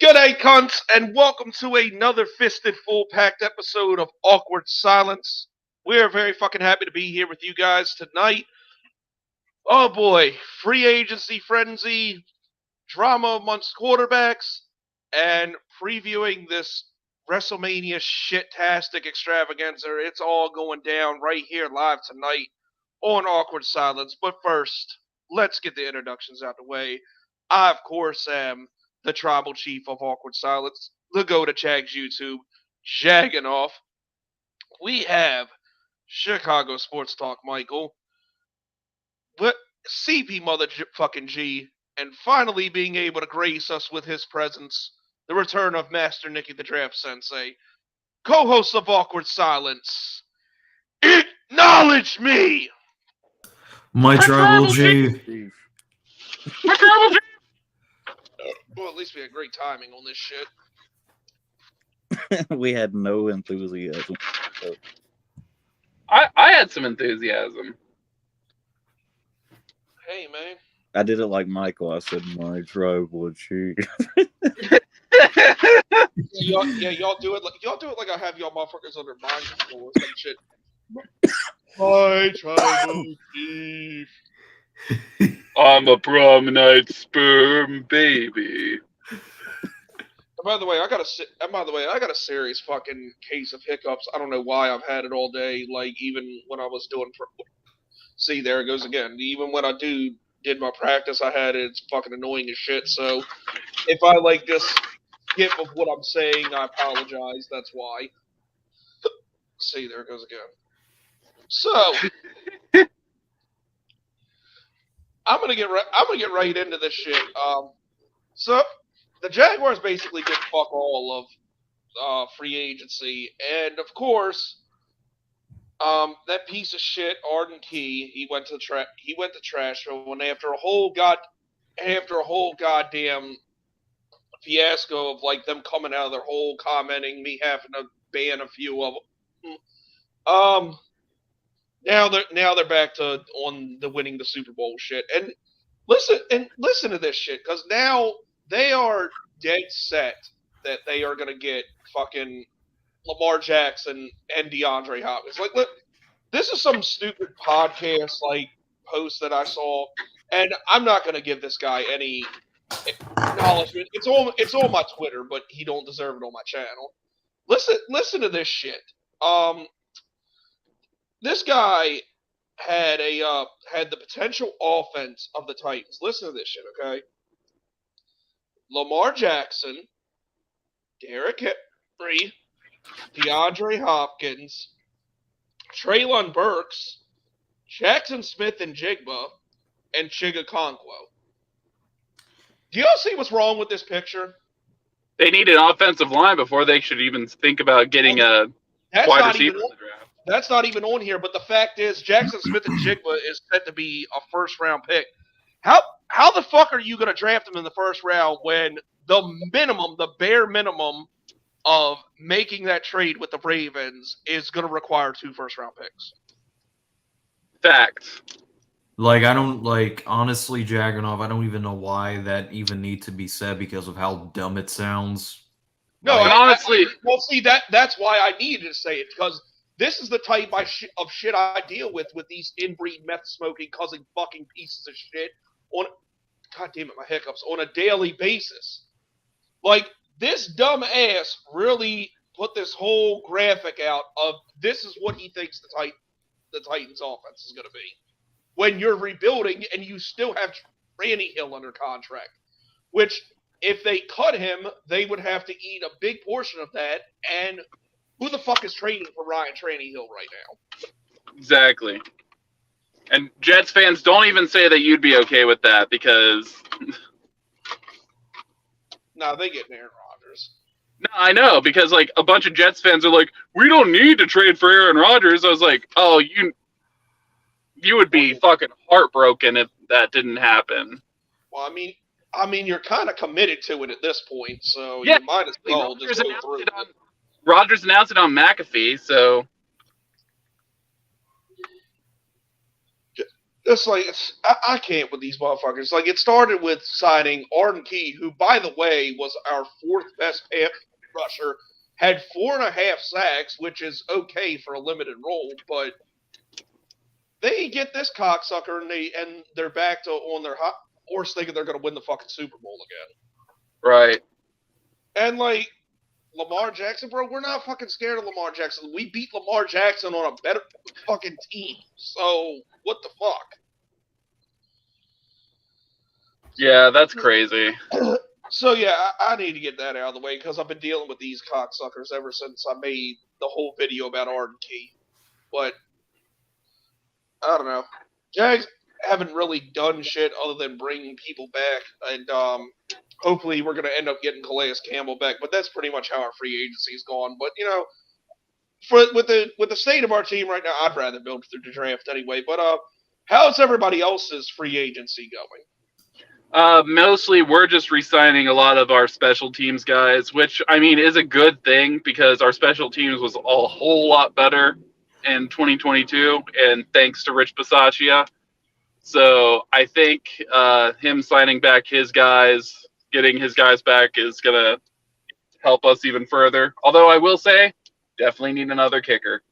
G'day, cunts, and welcome to another fisted full-packed episode of Awkward Silence. We're very fucking happy to be here with you guys tonight. Oh boy, free agency frenzy, drama amongst quarterbacks, and previewing this WrestleMania shit-tastic extravaganza. It's all going down right here live tonight on Awkward Silence. But first, let's get the introductions out the way. I, of course, am the tribal chief of Awkward Silence, the go-to-Chag's YouTube, Jagging Off. We have Chicago Sports Talk Michael, CP fucking G, and finally being able to grace us with his presence, the return of Master Nicky the Draft Sensei, co-host of Awkward Silence. Acknowledge me! My tribal chief. My tribal chief! Well, at least we had great timing on this shit. We had no enthusiasm. So. I had some enthusiasm. Hey, man. I did it like Michael. I said, my tribal chief. Y'all do it like I have y'all motherfuckers under mind control or some shit. My tribal chief. I'm a prom-night sperm baby. And by the way, I got a serious fucking case of hiccups. I don't know why I've had it all day. Like even when I was doing, see, there it goes again. Even when I did my practice, I had it. It's fucking annoying as shit. So if I like just skip of what I'm saying, I apologize. That's why. See, there it goes again. So I'm gonna get right into this shit. So the Jaguars basically did fuck all of free agency, and of course, that piece of shit Arden Key, he went to Trashville when after a whole goddamn fiasco of like them coming out of their hole, commenting, me having to ban a few of them. Now they're back to on the winning the Super Bowl shit, and listen to this shit, because now they are dead set that they are gonna get fucking Lamar Jackson and DeAndre Hopkins. Like, look, this is some stupid podcast like post that I saw, and I'm not gonna give this guy any acknowledgement. It's on my Twitter, but he don't deserve it on my channel. Listen to this shit. This guy had the potential offense of the Titans. Listen to this shit, okay? Lamar Jackson, Derrick Henry, DeAndre Hopkins, Treylon Burks, Jackson Smith and Jigba, and Chigakonkwo. Do y'all see what's wrong with this picture? They need an offensive line before they should even think about getting a wide receiver in the draft. That's not even on here, but the fact is Jackson Smith and Jigba is set to be a first-round pick. How the fuck are you going to draft him in the first round when the bare minimum of making that trade with the Ravens is going to require 2 first-round picks? Facts. Like, I don't, honestly, Jaganov, I don't even know why that even need to be said because of how dumb it sounds. No, and honestly... see, that's why I needed to say it, because this is the type of shit I deal with these inbreed meth-smoking cousin fucking pieces of shit God damn it, my hiccups, on a daily basis. Like, this dumb ass really put this whole graphic out of this is what he thinks the Titans offense is going to be. When you're rebuilding and you still have Tannehill under contract. Which, if they cut him, they would have to eat a big portion of that, and who the fuck is trading for Ryan Tannehill right now? Exactly. And Jets fans, don't even say that you'd be okay with that, because... No, they get Aaron Rodgers. No, I know, because, a bunch of Jets fans are like, we don't need to trade for Aaron Rodgers. I was like, oh, you would be fucking heartbroken if that didn't happen. Well, I mean, you're kind of committed to it at this point, so yeah, you might as well just go through it. Rodgers announced it on McAfee, so... It's like I can't with these motherfuckers. Like it started with signing Arden Key, who, by the way, was our fourth best rusher, had 4.5 sacks, which is okay for a limited role, but they get this cocksucker and they're back to on their hot horse thinking they're going to win the fucking Super Bowl again. Right. And like Lamar Jackson, bro, we're not fucking scared of Lamar Jackson. We beat Lamar Jackson on a better fucking team. So what the fuck? Yeah, that's crazy. So yeah, I need to get that out of the way because I've been dealing with these cocksuckers ever since I made the whole video about Arden Key. But I don't know. Jags haven't really done shit other than bringing people back, and hopefully we're going to end up getting Calais Campbell back. But that's pretty much how our free agency's gone. But you know, with the state of our team right now, I'd rather build through the draft anyway. But how's everybody else's free agency going? Mostly we're just re-signing a lot of our special teams guys, which I mean is a good thing because our special teams was a whole lot better in 2022, and thanks to Rich Bisaccia. So I think him signing back his guys, getting his guys back is gonna help us even further. Although I will say, definitely need another kicker.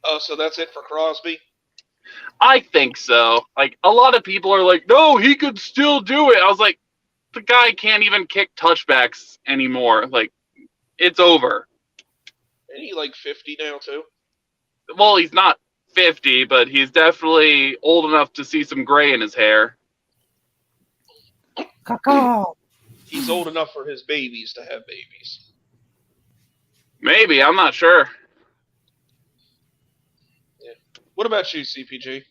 Oh, so that's it for Crosby? I think so. Like, a lot of people are like, no, he could still do it. I was like, the guy can't even kick touchbacks anymore. Like, it's over. Ain't he like 50 now, too? Well, he's not 50, but he's definitely old enough to see some gray in his hair. He's old enough for his babies to have babies. Maybe, I'm not sure. Yeah. What about you, CPG?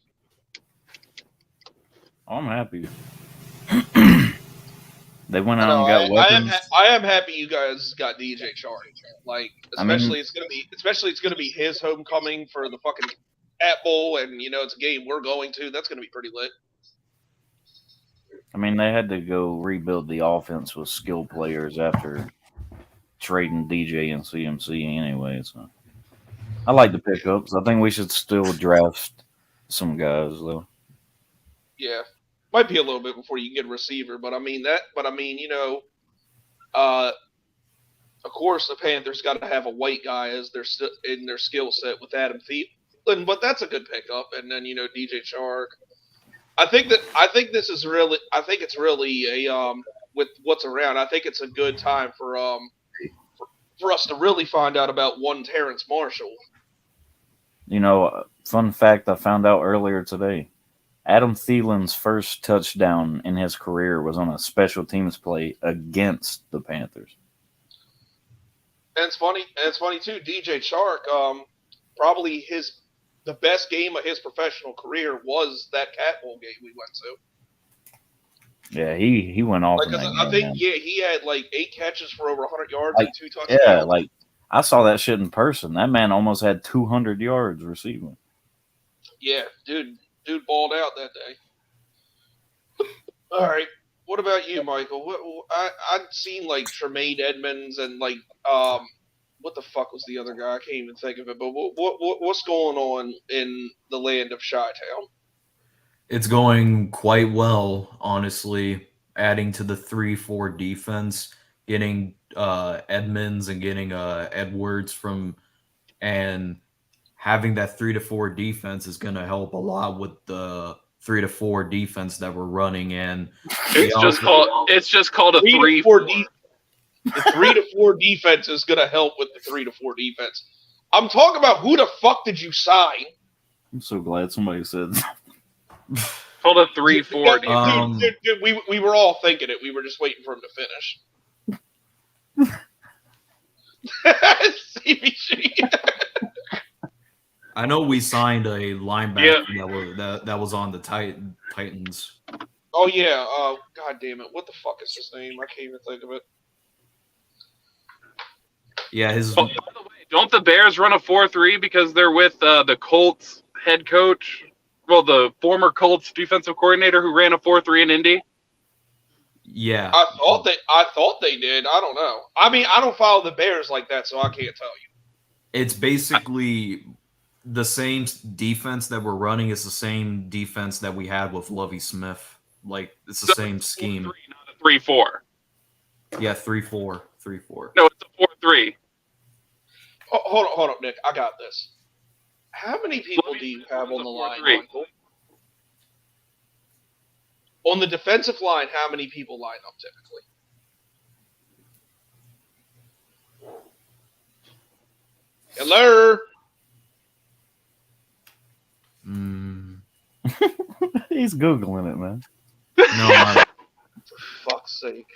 I'm happy. They went out and got weapons. I am happy you guys got DJ Chark. Like, especially it's gonna be his homecoming for the fucking Cat Bowl, and you know it's a game we're going to. That's gonna be pretty lit. I mean, they had to go rebuild the offense with skill players after trading DJ and CMC anyway. So I like the pickups. I think we should still draft some guys though. Yeah, might be a little bit before you get a receiver, but I mean, you know, of course the Panthers got to have a white guy as in their skill set with Adam Thielen, but that's a good pickup. And then you know DJ Chark. I think it's really a with what's around. I think it's a good time for us to really find out about one Terrence Marshall. You know, fun fact I found out earlier today. Adam Thielen's first touchdown in his career was on a special teams play against the Panthers. And it's funny too. DJ Chark, probably the best game of his professional career was that Cat Bowl game we went to. Yeah, he went off. Like, I think he had like 8 catches for over 100 yards and 2 touchdowns. Yeah, like I saw that shit in person. That man almost had 200 yards receiving. Yeah, dude balled out that day. All right, what about you, Michael? I'd seen like Tremaine Edmonds and like what the fuck was the other guy? I can't even think of it. But what's going on in the land of Chi-Town? It's going quite well, honestly. Adding to the 3-4 defense, getting Edmonds and getting Edwards and having that 3-4 defense is going to help a lot with the 3-4 defense that we're running. And it's just called a 3-4. The 3-4 defense is going to help with the 3-4 defense. I'm talking about who the fuck did you sign? I'm so glad somebody said that. Called a 3-4. Dude, we were all thinking it. We were just waiting for him to finish. CBG. I know we signed a linebacker that was on the Titans. Oh yeah. God damn it. What the fuck is his name? I can't even think of it. Yeah, by the way, don't the Bears run a 4-3 because they're with the Colts head coach? Well, the former Colts defensive coordinator who ran a 4-3 in Indy. Yeah, I thought they did. I don't know. I mean, I don't follow the Bears like that, so I can't tell you. It's basically the same defense that we're running is the same defense that we had with Lovie Smith. Like, it's the So same it's a 4-3, scheme. not a 3-4. Yeah, 3-4. 3-4. No, it's a 4-3. Oh, hold up, Nick. I got this. How many people do you have on the line, 4-3. Michael? On the defensive line, how many people line up typically? Hello? He's Googling it, man. No, I, For fuck's sake.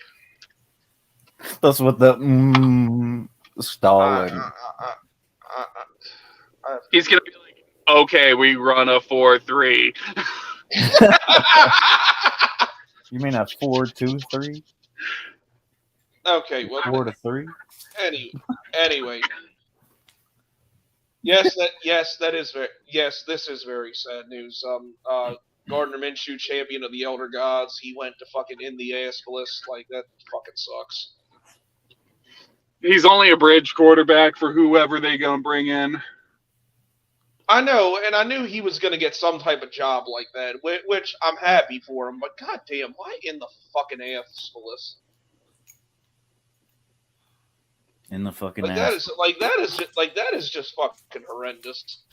That's what the stalling. He's going to be like, okay, we run a 4-3. You mean a 4-2-3? Okay, well, 4-3? anyway. Yes, this is very sad news. Gardner Minshew, champion of the Elder Gods, he went to fucking Indianapolis. Like, that fucking sucks. He's only a bridge quarterback for whoever they going to bring in. I know, and I knew he was going to get some type of job like that, which I'm happy for him, but goddamn, why in the fucking Indianapolis? In the fucking Like, ass. that is just fucking horrendous.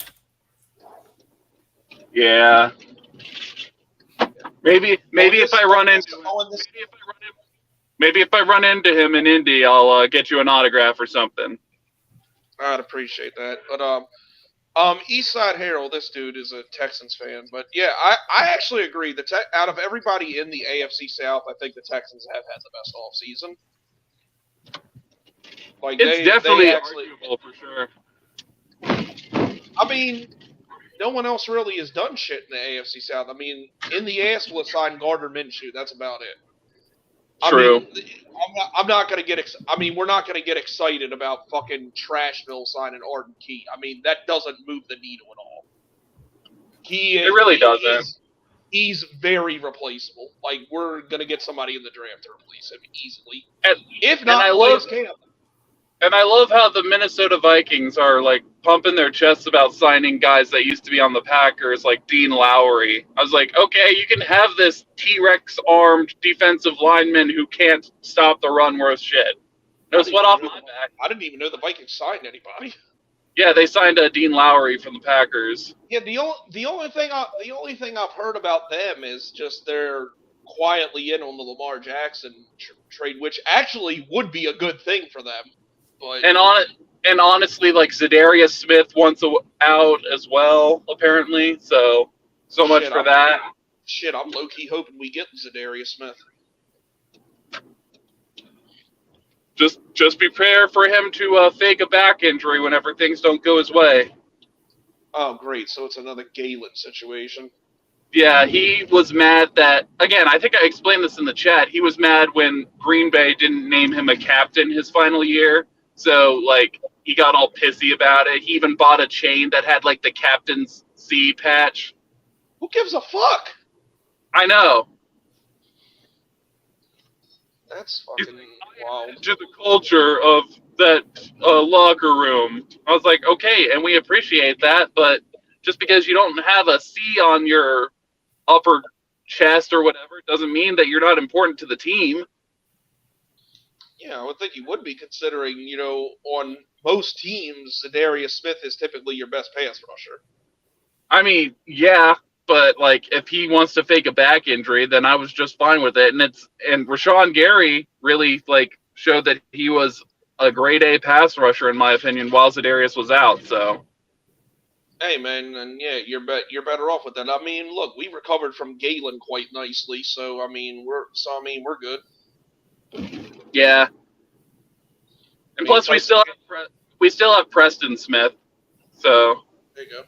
Yeah. Maybe if I run into him, maybe if I run into him in Indy, I'll get you an autograph or something. I'd appreciate that. But Eastside Herald, this dude is a Texans fan. But yeah, I actually agree. Out of everybody in the AFC South, I think the Texans have had the best offseason. Like, It's definitely arguable for sure. I mean, no one else really has done shit in the AFC South. I mean, Indianapolis signed Gardner Minshew. That's about it. True. I mean, I'm not gonna get. We're not gonna get excited about fucking Trashville signing Arden Key. I mean, that doesn't move the needle at all. It really doesn't. He's very replaceable. Like, we're gonna get somebody in the draft to replace him easily. If And I not, love how the Minnesota Vikings are like pumping their chests about signing guys that used to be on the Packers, like Dean Lowry. I was like, okay, you can have this T-Rex armed defensive lineman who can't stop the run worth shit. No sweat off my back. I didn't even know the Vikings signed anybody. Yeah, they signed Dean Lowry from the Packers. Yeah, the only thing I've heard about them is just they're quietly in on the Lamar Jackson trade, which actually would be a good thing for them. But And honestly, like Zadarius Smith wants out as well, apparently. So much for that. Shit, I'm low key hoping we get Zadarius Smith. Just prepare for him to fake a back injury whenever things don't go his way. Oh, great! So it's another Galen situation. Yeah, he was mad that, again, I think I explained this in the chat. He was mad when Green Bay didn't name him a captain his final year. So, like, he got all pissy about it. He even bought a chain that had, like, the captain's C patch. Who gives a fuck? I know. That's fucking wild. To the culture of that locker room. I was like, okay, and we appreciate that, but just because you don't have a C on your upper chest or whatever doesn't mean that you're not important to the team. Yeah, I would think you would be, considering, on most teams, Zadarius Smith is typically your best pass rusher. I mean, yeah, but like if he wants to fake a back injury, then I was just fine with it. And Rashawn Gary really like showed that he was a grade A pass rusher in my opinion while Zadarius was out. So hey man, and yeah, you're better off with that. I mean, look, we recovered from Galen quite nicely, so we're good. Yeah. And plus we still have Preston Smith. So there you go.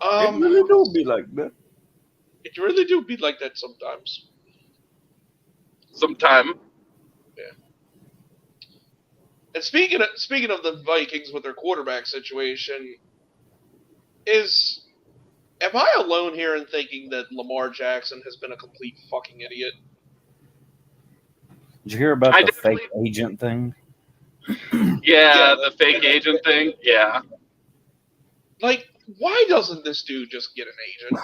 It really do be like that. It really do be like that sometimes. Sometime. Yeah. And speaking of the Vikings with their quarterback situation, am I alone here in thinking that Lamar Jackson has been a complete fucking idiot? Did you hear about the fake agent thing? Yeah, the fake agent thing. Yeah. Like, why doesn't this dude just get an agent?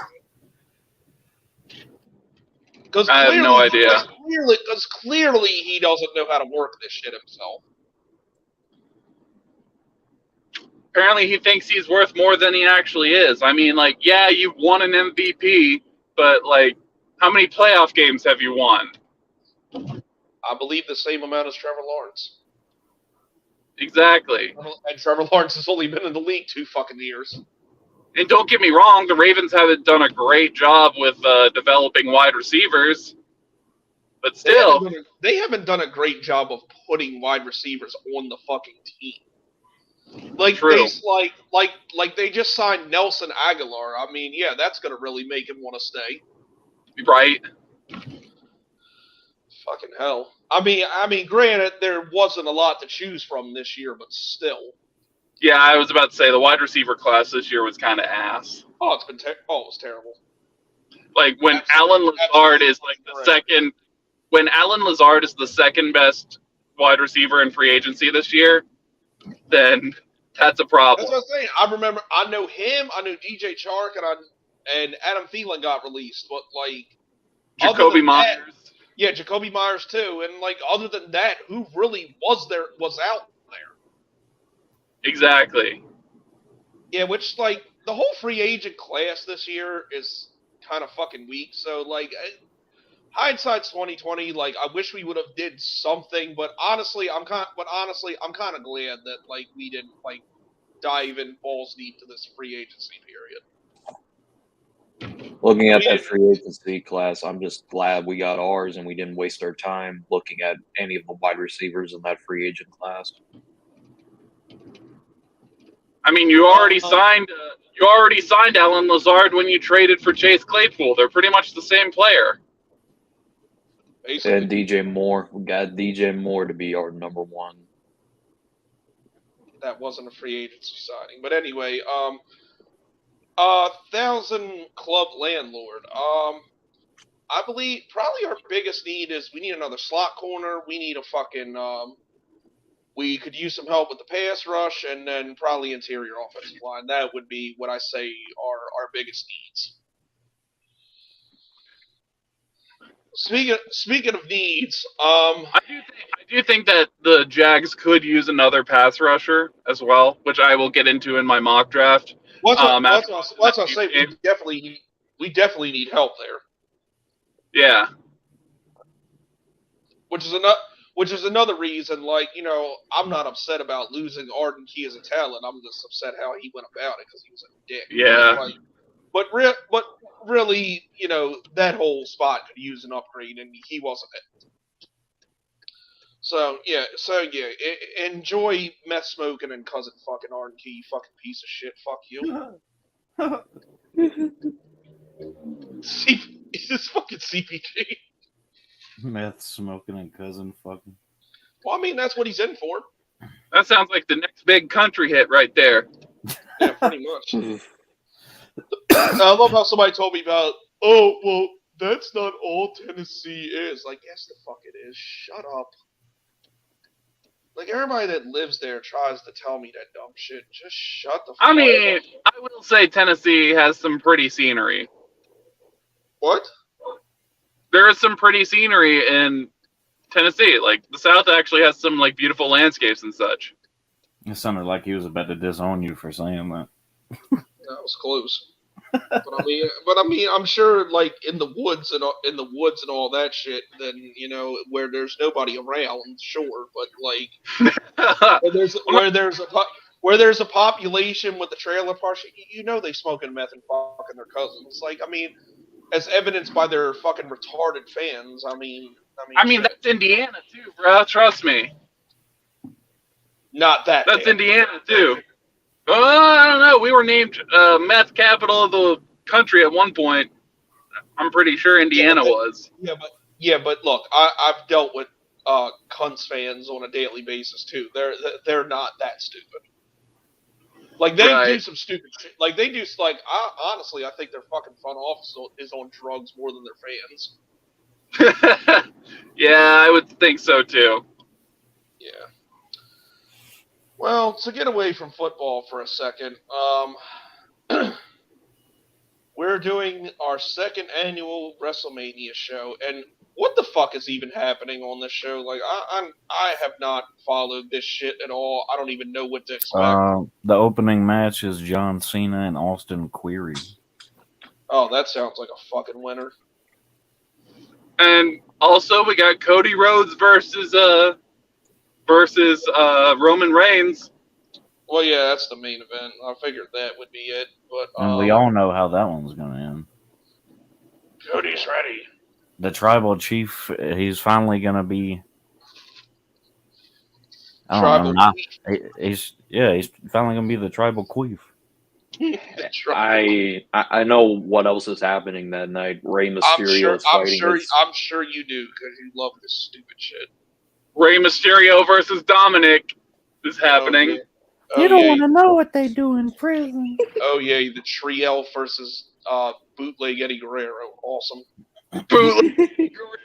Because I have no idea. Because clearly he doesn't know how to work this shit himself. Apparently he thinks he's worth more than he actually is. I mean, like, yeah, you've won an MVP, but, like, how many playoff games have you won? I believe the same amount as Trevor Lawrence. Exactly. And Trevor Lawrence has only been in the league 2 fucking years. And don't get me wrong, the Ravens haven't done a great job with developing wide receivers. But still, They haven't done a great job of putting wide receivers on the fucking team. Like, True. like they just signed Nelson Aguilar. I mean, yeah, that's gonna really make him want to stay. right? Fucking hell. I mean, granted, there wasn't a lot to choose from this year, but still. Yeah, I was about to say the wide receiver class this year was kind of ass. Oh, it was terrible. Like when Absolutely. Alan Lazard is like the second, when Alan Lazard is the second best wide receiver in free agency this year, then that's a problem. That's what I'm saying. I know him. I know DJ Chark, and Adam Thielen got released, but like Jacoby Myers. Yeah, Jacoby Myers too. And like other than that, who really was out there? Exactly. Yeah, which like the whole free agent class this year is kind of fucking weak. So like hindsight's 2020. Like I wish we would have did something, but honestly, I'm kind of glad that like we didn't like dive in balls deep to this free agency period. Looking at that free agency class, I'm just glad we got ours and we didn't waste our time looking at any of the wide receivers in that free agent class. I mean, you already signed Alan Lazard when you traded for Chase Claypool. They're pretty much the same player. Basically. And DJ Moore, we got DJ Moore to be our number one. That wasn't a free agency signing, but anyway, 1,000 Club Landlord. I believe probably our biggest need is we need another slot corner. We need a fucking we could use some help with the pass rush, and then probably interior offensive line. That would be what I say are our biggest needs. Speaking of needs, I do think that the Jags could use another pass rusher as well, which I will get into in my mock draft. What's I say? We definitely need help there. Yeah. Which is another reason. Like, you know, I'm not upset about losing Arden Key as a talent. I'm just upset how he went about it because he was a dick. Yeah. Like, but really, you know, that whole spot could use an upgrade, and he wasn't it. So yeah, enjoy meth smoking and cousin fucking Arden Key, fucking piece of shit. Fuck you. This fucking CPG. Meth smoking and cousin fucking. Well, I mean, that's what he's in for. That sounds like the next big country hit right there. Yeah, pretty much. I love how somebody told me about, oh, well, that's not all Tennessee is. Like, yes, the fuck it is. Shut up. Like, everybody that lives there tries to tell me that dumb shit. Just shut the fuck up. I mean, I will say Tennessee has some pretty scenery. What? There is some pretty scenery in Tennessee. Like, the South actually has some, like, beautiful landscapes and such. It sounded like he was about to disown you for saying that. That was close. but I mean, I'm sure, like in the woods and all that shit. Then you know where there's nobody around, sure. But like where there's a population with the trailer parks, you know they smoking meth and fucking their cousins. Like, I mean, as evidenced by their fucking retarded fans. I mean, that's Indiana too, bro. Trust me. Not that. That's bad. Indiana too. I don't know. We were named meth capital of the country at one point. I'm pretty sure Indiana was. Yeah, but look, I've dealt with Cunts fans on a daily basis too. They're not that stupid. Like they do some stupid shit. Like they do honestly, I think their fucking front office is on drugs more than their fans. Yeah, I would think so too. Yeah. Well, to get away from football for a second, we're doing our second annual WrestleMania show, and what the fuck is even happening on this show? Like, I have not followed this shit at all. I don't even know what to expect. The opening match is John Cena and Austin Query. Oh, that sounds like a fucking winner. And also, we got Cody Rhodes versus Roman Reigns. Well, yeah, that's the main event. I figured that would be it, but And we all know how that one's going to end. Cody's ready. The tribal chief, he's finally going to be. Tribal He's finally going to be the tribal queef. I know what else is happening that night. Rey Mysterio is fighting. I'm sure you do because you love this stupid shit. Rey Mysterio versus Dominic is happening. Oh, You don't want to know what they do in prison. Oh yeah, the Triel versus bootleg Eddie Guerrero. Awesome. Bootleg Guerrero.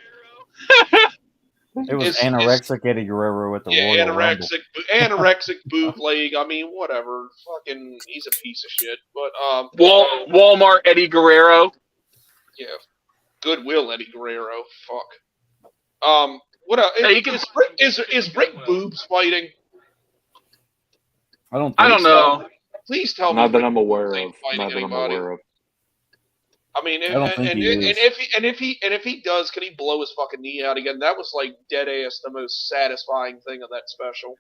It was anorexic Eddie Guerrero with the yeah, Royal Rumble. anorexic bootleg. I mean, whatever. Fucking, he's a piece of shit. But Walmart Eddie Guerrero. yeah, Goodwill Eddie Guerrero. Fuck. What else? Hey, Is Rick Boobs fighting? I don't know. Please tell me. Not that Rick I'm aware Boobs of. ain't fighting Not that I'm anybody. aware of. I mean, I don't think he is. if he does, can he blow his fucking knee out again? That was like dead ass the most satisfying thing of that special.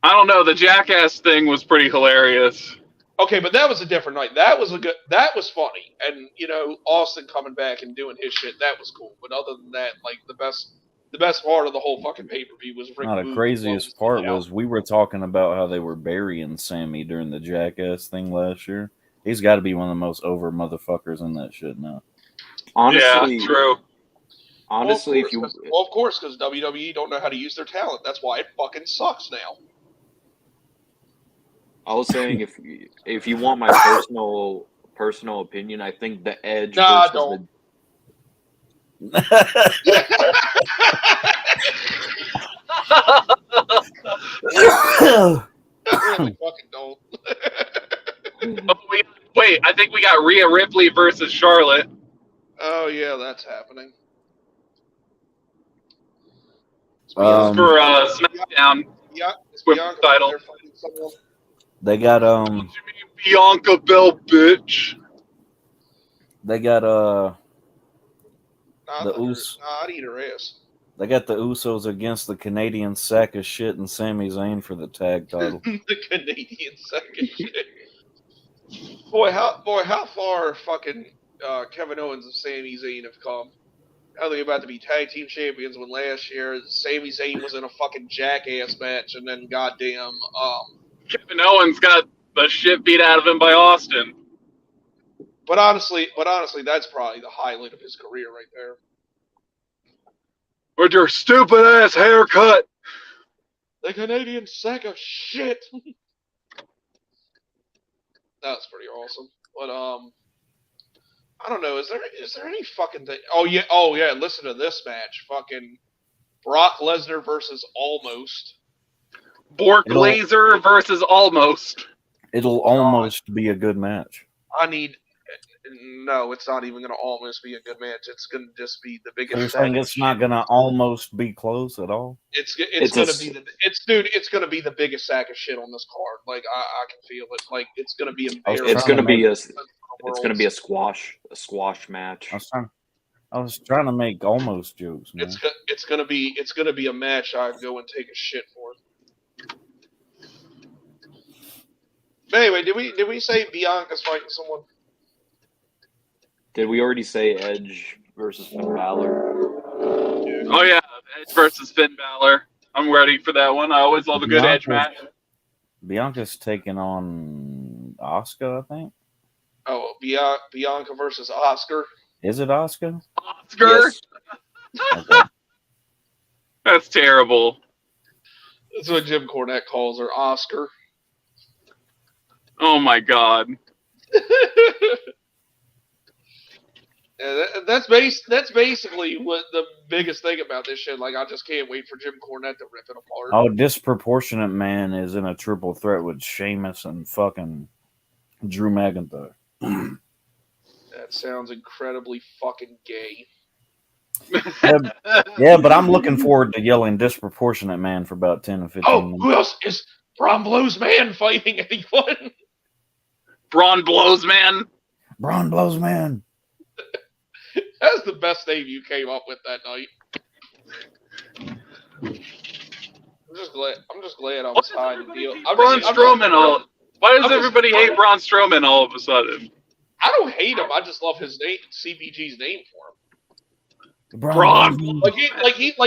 I don't know. The Jackass thing was pretty hilarious. Okay, but that was a different night. That was funny, and Austin coming back and doing his shit, that was cool. But other than that, like the best part of the whole fucking pay-per-view was Rick No, the Boogs craziest part was we were talking about how they were burying Sammy during the Jackass thing last year. He's got to be one of the most over motherfuckers in that shit now. Honestly, yeah, true. Honestly, of course, because WWE don't know how to use their talent. That's why it fucking sucks now. I was saying if you want my personal opinion, I think the Edge Nah, versus don't. I really fucking don't. Wait, I think we got Rhea Ripley versus Charlotte. Oh yeah, that's happening. For SmackDown. Yeah, is With Bianca title. there fighting someone? They got What you mean, Bianca Bell, bitch? they got Nah, The Usos. I'd eat her ass. They got the Usos against the Canadian sack of shit and Sami Zayn for the tag title. The Canadian second shit. Boy, how far fucking Kevin Owens and Sami Zayn have come. How they about to be tag team champions when last year Sami Zayn was in a fucking Jackass match, and then goddamn Kevin Owens got the shit beat out of him by Austin. But honestly, that's probably the highlight of his career right there. With your stupid ass haircut. The Canadian sack of shit. That was pretty awesome. But I don't know. Is there any fucking thing? Oh yeah. Listen to this match. Fucking Brock Lesnar versus Almost. Bork Laser versus Almost. It'll almost be a good match. No, it's not even going to almost be a good match. It's going to just be the biggest. You're saying it's not going to almost be close at all? It's going to be the biggest sack of shit on this card. Like I can feel it. Like it's going to be It's going to be a squash match. I was trying to make almost jokes, man. It's going to be a match I'd go and take a shit for. But anyway, did we say Bianca's fighting someone? Did we already say Edge versus Finn Balor? Oh yeah, Edge versus Finn Balor. I'm ready for that one. I always love a good Edge match. Bianca's taking on Asuka, I think. Oh, Bianca versus Oscar. Is it Asuka? Oscar? Yes. Okay. That's terrible. That's what Jim Cornette calls her, Oscar. Oh my god. That's basically what the biggest thing about this shit. Like, I just can't wait for Jim Cornette to rip it apart. Oh, Disproportionate Man is in a triple threat with Sheamus and fucking Drew McIntyre. That sounds incredibly fucking gay. Yeah, but I'm looking forward to yelling Disproportionate Man for about 10 or 15 Oh, minutes. who else is Braun Blows Man fighting anyone? Braun Blows Man. Braun Blows Man. That's the best name you came up with that night. I'm just glad I was high to deal. Braun Strowman. Why does everybody hate Braun Strowman all of a sudden? I don't hate him. I just love his name, CBG's name for him. Braun. Like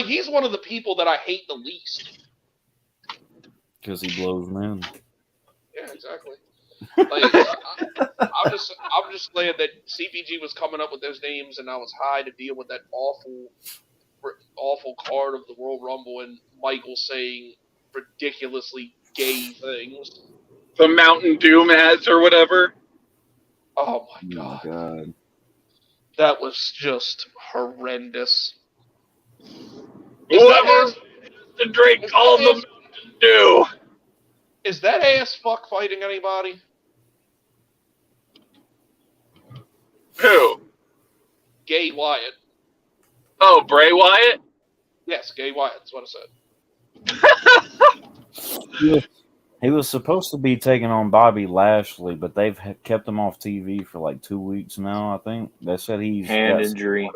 he's one of the people that I hate the least. Because he blows men. Yeah, exactly. Like, I'm just glad that CPG was coming up with those names, and I was high to deal with that awful card of the Royal Rumble and Michael saying ridiculously gay things. The Mountain Dew match or whatever. Oh my Oh, god, God. that was just horrendous. Whoever to drink all the Mountain Dew. Is that ass fuck fighting anybody? Who? Gay Wyatt. Oh, Bray Wyatt? Yes, Gay Wyatt. That's what I said. He was supposed to be taking on Bobby Lashley, but they've kept him off TV for like 2 weeks now, I think. They said he's Hand got injury.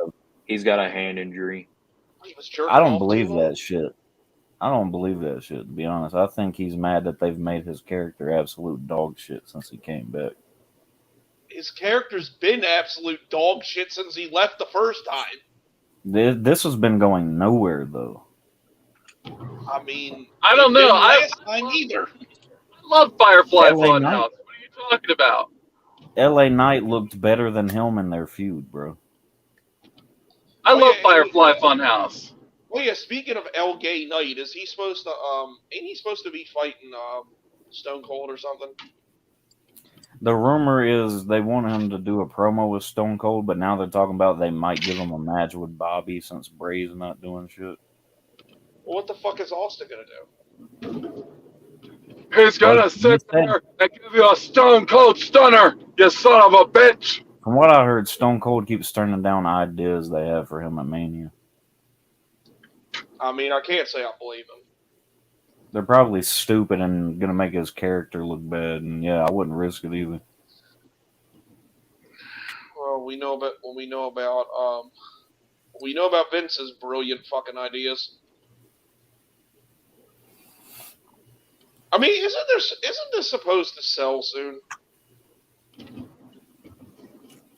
He's got a hand injury. He was jerking I don't off believe too long. that shit. I don't believe that shit, to be honest. I think he's mad that they've made his character absolute dog shit since he came back. His character's been absolute dog shit since he left the first time. This has been going nowhere, though. I mean, I don't it know. didn't I last time either. love Firefly LA Funhouse. Knight. What are you talking about? LA Knight looked better than him in their feud, bro. I love yeah, Firefly Funhouse. Well, yeah. Speaking of El Gay Knight, is he supposed to? Ain't he supposed to be fighting Stone Cold or something? The rumor is they want him to do a promo with Stone Cold, but now they're talking about they might give him a match with Bobby since Bray's not doing shit. Well, what the fuck is Austin gonna do? He's gonna Well, sit he said- there and give you a Stone Cold Stunner, you son of a bitch. From what I heard, Stone Cold keeps turning down ideas they have for him at Mania. I mean, I can't say I believe him. They're probably stupid and gonna make his character look bad, and yeah, I wouldn't risk it either. Well, we know about Vince's brilliant fucking ideas. I mean, isn't this supposed to sell soon?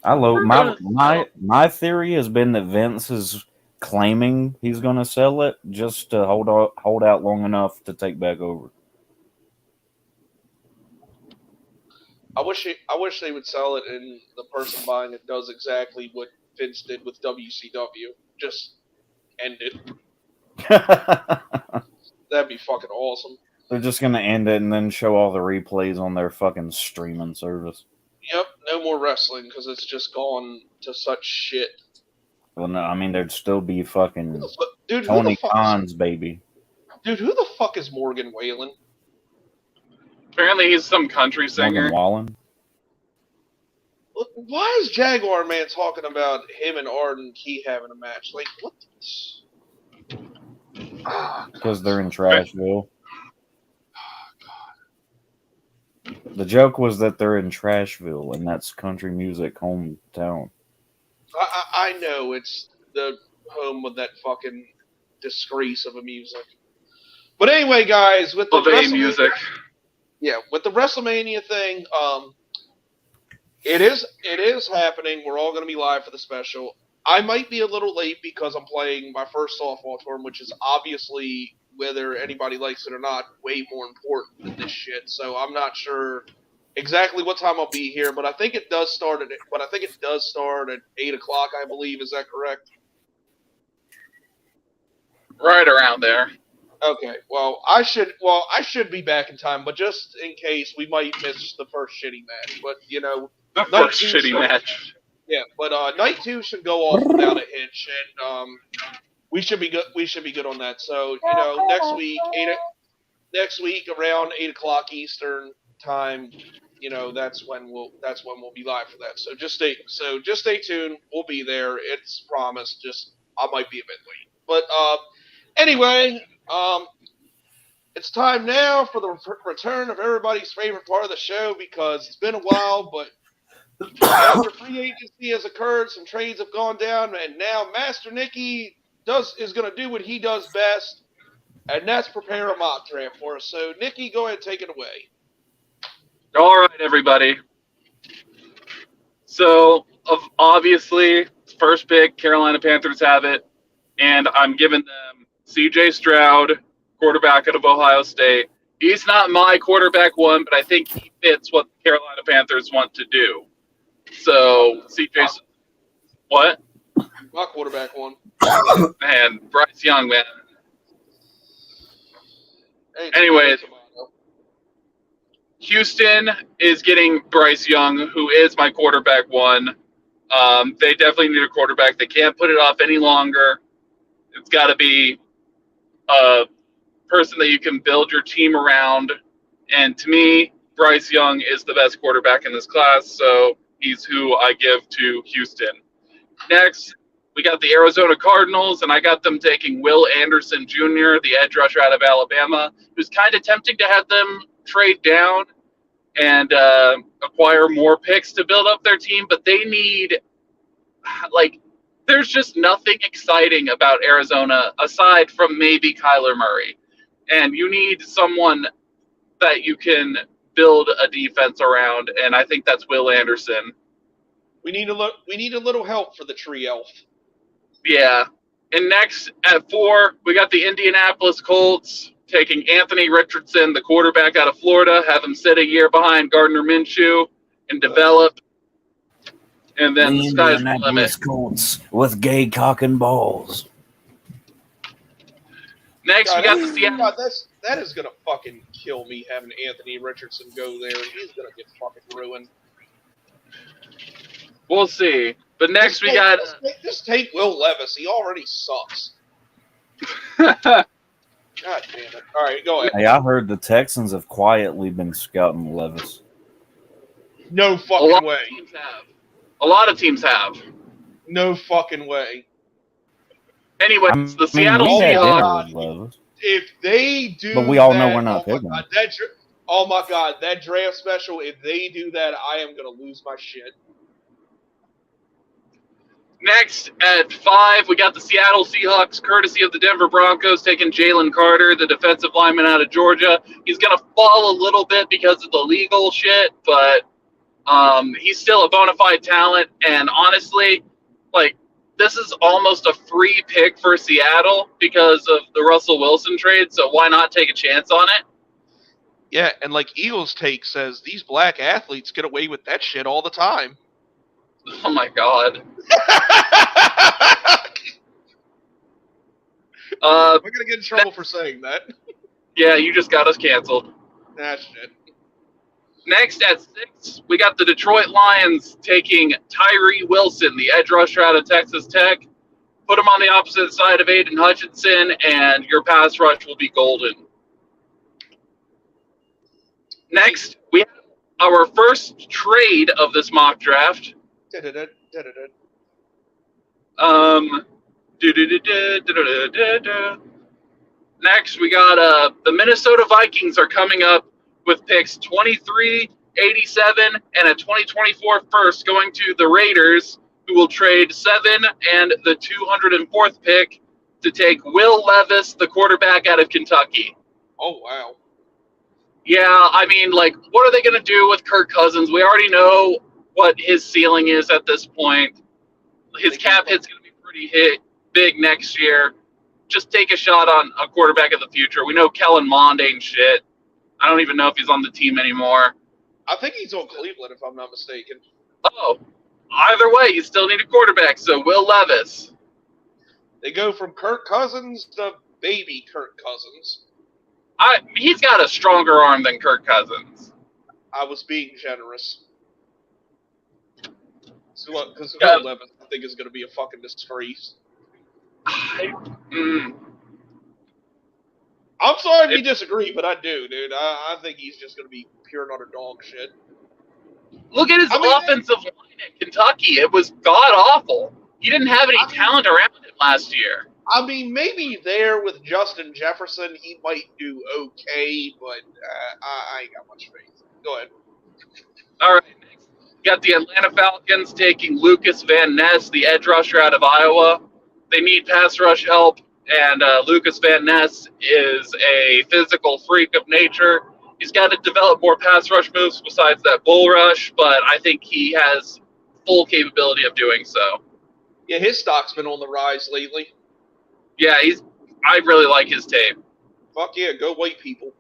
My theory has been that Vince is claiming he's gonna sell it just to hold out long enough to take back over. I wish they would sell it and the person buying it does exactly what Vince did with WCW. Just end it. That'd be fucking awesome. They're just gonna end it and then show all the replays on their fucking streaming service. Yep, no more wrestling because it's just gone to such shit. Well, no, I mean there'd still be fucking Dude, Tony Khan's baby. Dude, who the fuck is Morgan Wallen? Apparently he's some country singer. Morgan Wallen. Why is Jaguar Man talking about him and Arden Key having a match? Like, what? Because they're in Trashville. The joke was that they're in Trashville, and that's country music hometown. I know it's the home of that fucking disgrace of a music. But anyway, guys, with the Of A music. Yeah, with the WrestleMania thing, it is happening. We're all going to be live for the special. I might be a little late because I'm playing my first softball tournament, which is obviously, whether anybody likes it or not, way more important than this shit. So I'm not sure exactly what time I'll be here, but I think it does start at 8 o'clock, I believe. Is that correct? Right around there. Okay. Well, I should be back in time, but just in case, we might miss the first shitty match. But The first shitty match. Yeah, but night 2 should go off without a hitch, and we should be good. We should be good on that. So next week around 8 o'clock Eastern time, that's when we'll be live for that. So just stay tuned. We'll be there. It's promised. Just I might be a bit late, but anyway, it's time now for the return of everybody's favorite part of the show because it's been a while, but. After free agency has occurred, some trades have gone down, and now Master Nicky is going to do what he does best, and that's prepare a mock draft for us. So, Nicky, go ahead and take it away. All right, everybody. So, obviously, first pick, Carolina Panthers have it, and I'm giving them C.J. Stroud, quarterback out of Ohio State. He's not my quarterback one, but I think he fits what the Carolina Panthers want to do. So, C.J. What? My quarterback one. Man, Bryce Young, man. Hey, Anyway, Houston is getting Bryce Young, who is my quarterback one. They definitely need a quarterback. They can't put it off any longer. It's got to be a person that you can build your team around. And to me, Bryce Young is the best quarterback in this class, so he's who I give to Houston. Next, we got the Arizona Cardinals, and I got them taking Will Anderson Jr., the edge rusher out of Alabama. It was kind of tempting to have them trade down and acquire more picks to build up their team, but they need, there's just nothing exciting about Arizona aside from maybe Kyler Murray. And you need someone that you can build a defense around, and I think that's Will Anderson. We need a little help for the tree elf. Yeah. And next at 4, we got the Indianapolis Colts taking Anthony Richardson, the quarterback out of Florida, have him sit a year behind Gardner Minshew and develop. And then the sky's the limit. Colts with gay cock and balls. Next, we got the Seattle. God, that is gonna fucking kill me having Anthony Richardson go there. He's gonna get fucking ruined. We'll see. But next we got. Just take Will Levis. He already sucks. God damn it! All right, go ahead. Hey, I heard the Texans have quietly been scouting Levis. No fucking way. A lot of teams have. No fucking way. Anyway, the Seattle Seahawks. If they do, but we all know we're not picking. Oh my god, that draft special! If they do that, I am gonna lose my shit. Next, at 5, we got the Seattle Seahawks, courtesy of the Denver Broncos, taking Jalen Carter, the defensive lineman out of Georgia. He's going to fall a little bit because of the legal shit, but he's still a bona fide talent. And honestly, this is almost a free pick for Seattle because of the Russell Wilson trade, so why not take a chance on it? Yeah, and like Eagles Take says, these black athletes get away with that shit all the time. Oh my god. We're gonna get in trouble for saying that. Yeah, you just got us canceled. Nah, shit. Next at 6, we got the Detroit Lions taking Tyree Wilson, the edge rusher out of Texas Tech. Put him on the opposite side of Aiden Hutchinson, and your pass rush will be golden. Next, we have our first trade of this mock draft. Next, we got the Minnesota Vikings are coming up with picks 23, 87, and a 2024 first going to the Raiders, who will trade 7 and the 204th pick to take Will Levis, the quarterback out of Kentucky. Oh, wow. Yeah, I mean, what are they going to do with Kirk Cousins? We already know what his ceiling is at this point. His cap hit's going to be pretty big next year. Just take a shot on a quarterback of the future. We know Kellen Mond ain't shit. I don't even know if he's on the team anymore. I think he's on Cleveland, if I'm not mistaken. Oh, either way, you still need a quarterback, so Will Levis. They go from Kirk Cousins to baby Kirk Cousins. He's got a stronger arm than Kirk Cousins. I was being generous. Because Yeah. Will Levis, I think, is going to be a fucking disgrace. I'm sorry if you disagree, but I do, dude. I think he's just going to be pure and utter dog shit. Look at his offensive line at Kentucky. It was god awful. He didn't have any talent around him last year. I mean, maybe there with Justin Jefferson, he might do okay, but I ain't got much faith. Go ahead. All right, next. You got the Atlanta Falcons taking Lucas Van Ness, the edge rusher out of Iowa. They need pass rush help, and Lucas Van Ness is a physical freak of nature. He's got to develop more pass rush moves besides that bull rush, but I think he has full capability of doing so. Yeah, his stock's been on the rise lately. Yeah, I really like his tape. Fuck yeah, go white people.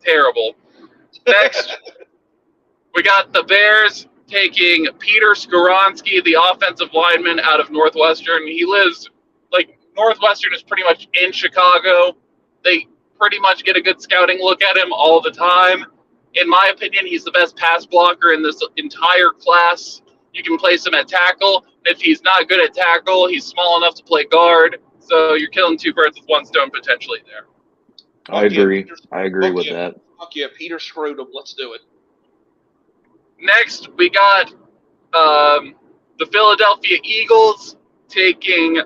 Terrible. Next, we got the Bears taking Peter Skoronski, the offensive lineman out of Northwestern. He lives, Northwestern is pretty much in Chicago. They pretty much get a good scouting look at him all the time. In my opinion, he's the best pass blocker in this entire class. You can place him at tackle. If he's not good at tackle, he's small enough to play guard. So you're killing two birds with one stone potentially there. I agree. I agree with that. Fuck yeah, Peter Scrotum. Let's do it. Next, we got the Philadelphia Eagles taking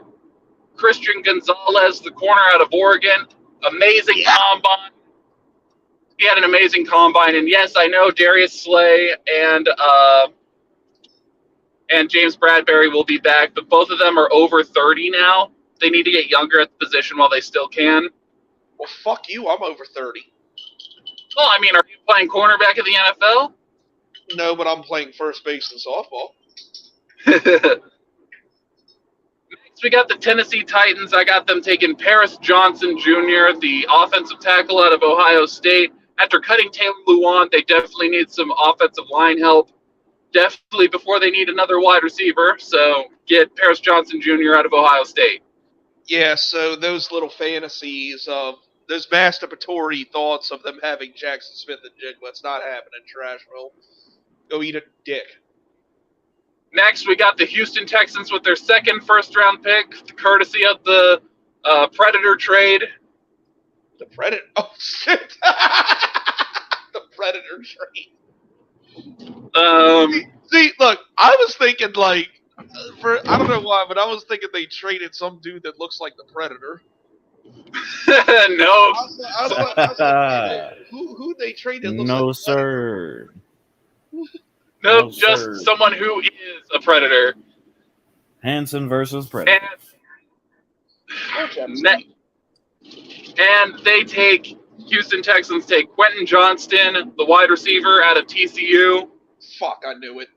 Christian Gonzalez, the corner out of Oregon. Amazing combine. He had an amazing combine. And yes, I know Darius Slay and James Bradbury will be back, but both of them are over 30 now. They need to get younger at the position while they still can. Well, fuck you. I'm over 30. Well, I mean, are you playing cornerback in the NFL? No, but I'm playing first base in softball. Next, we got the Tennessee Titans. I got them taking Paris Johnson Jr., the offensive tackle out of Ohio State. After cutting Taylor Lewan, they definitely need some offensive line help. Definitely before they need another wide receiver. So get Paris Johnson Jr. out of Ohio State. Yeah, so those little fantasies of those masturbatory thoughts of them having Jackson Smith and Jigba, it's not happening, Trashville. Go eat a dick. Next, we got the Houston Texans with their second first-round pick, courtesy of the Predator trade. The Predator? Oh, shit. The Predator trade. See, look, I was thinking, I don't know why, but I was thinking they traded some dude that looks like the Predator. No. Who they traded? No, sir. No, No, just sir. someone who is a Predator. Hansen versus Predator. And they take, Houston Texans take Quentin Johnston, the wide receiver out of TCU. Fuck, I knew it.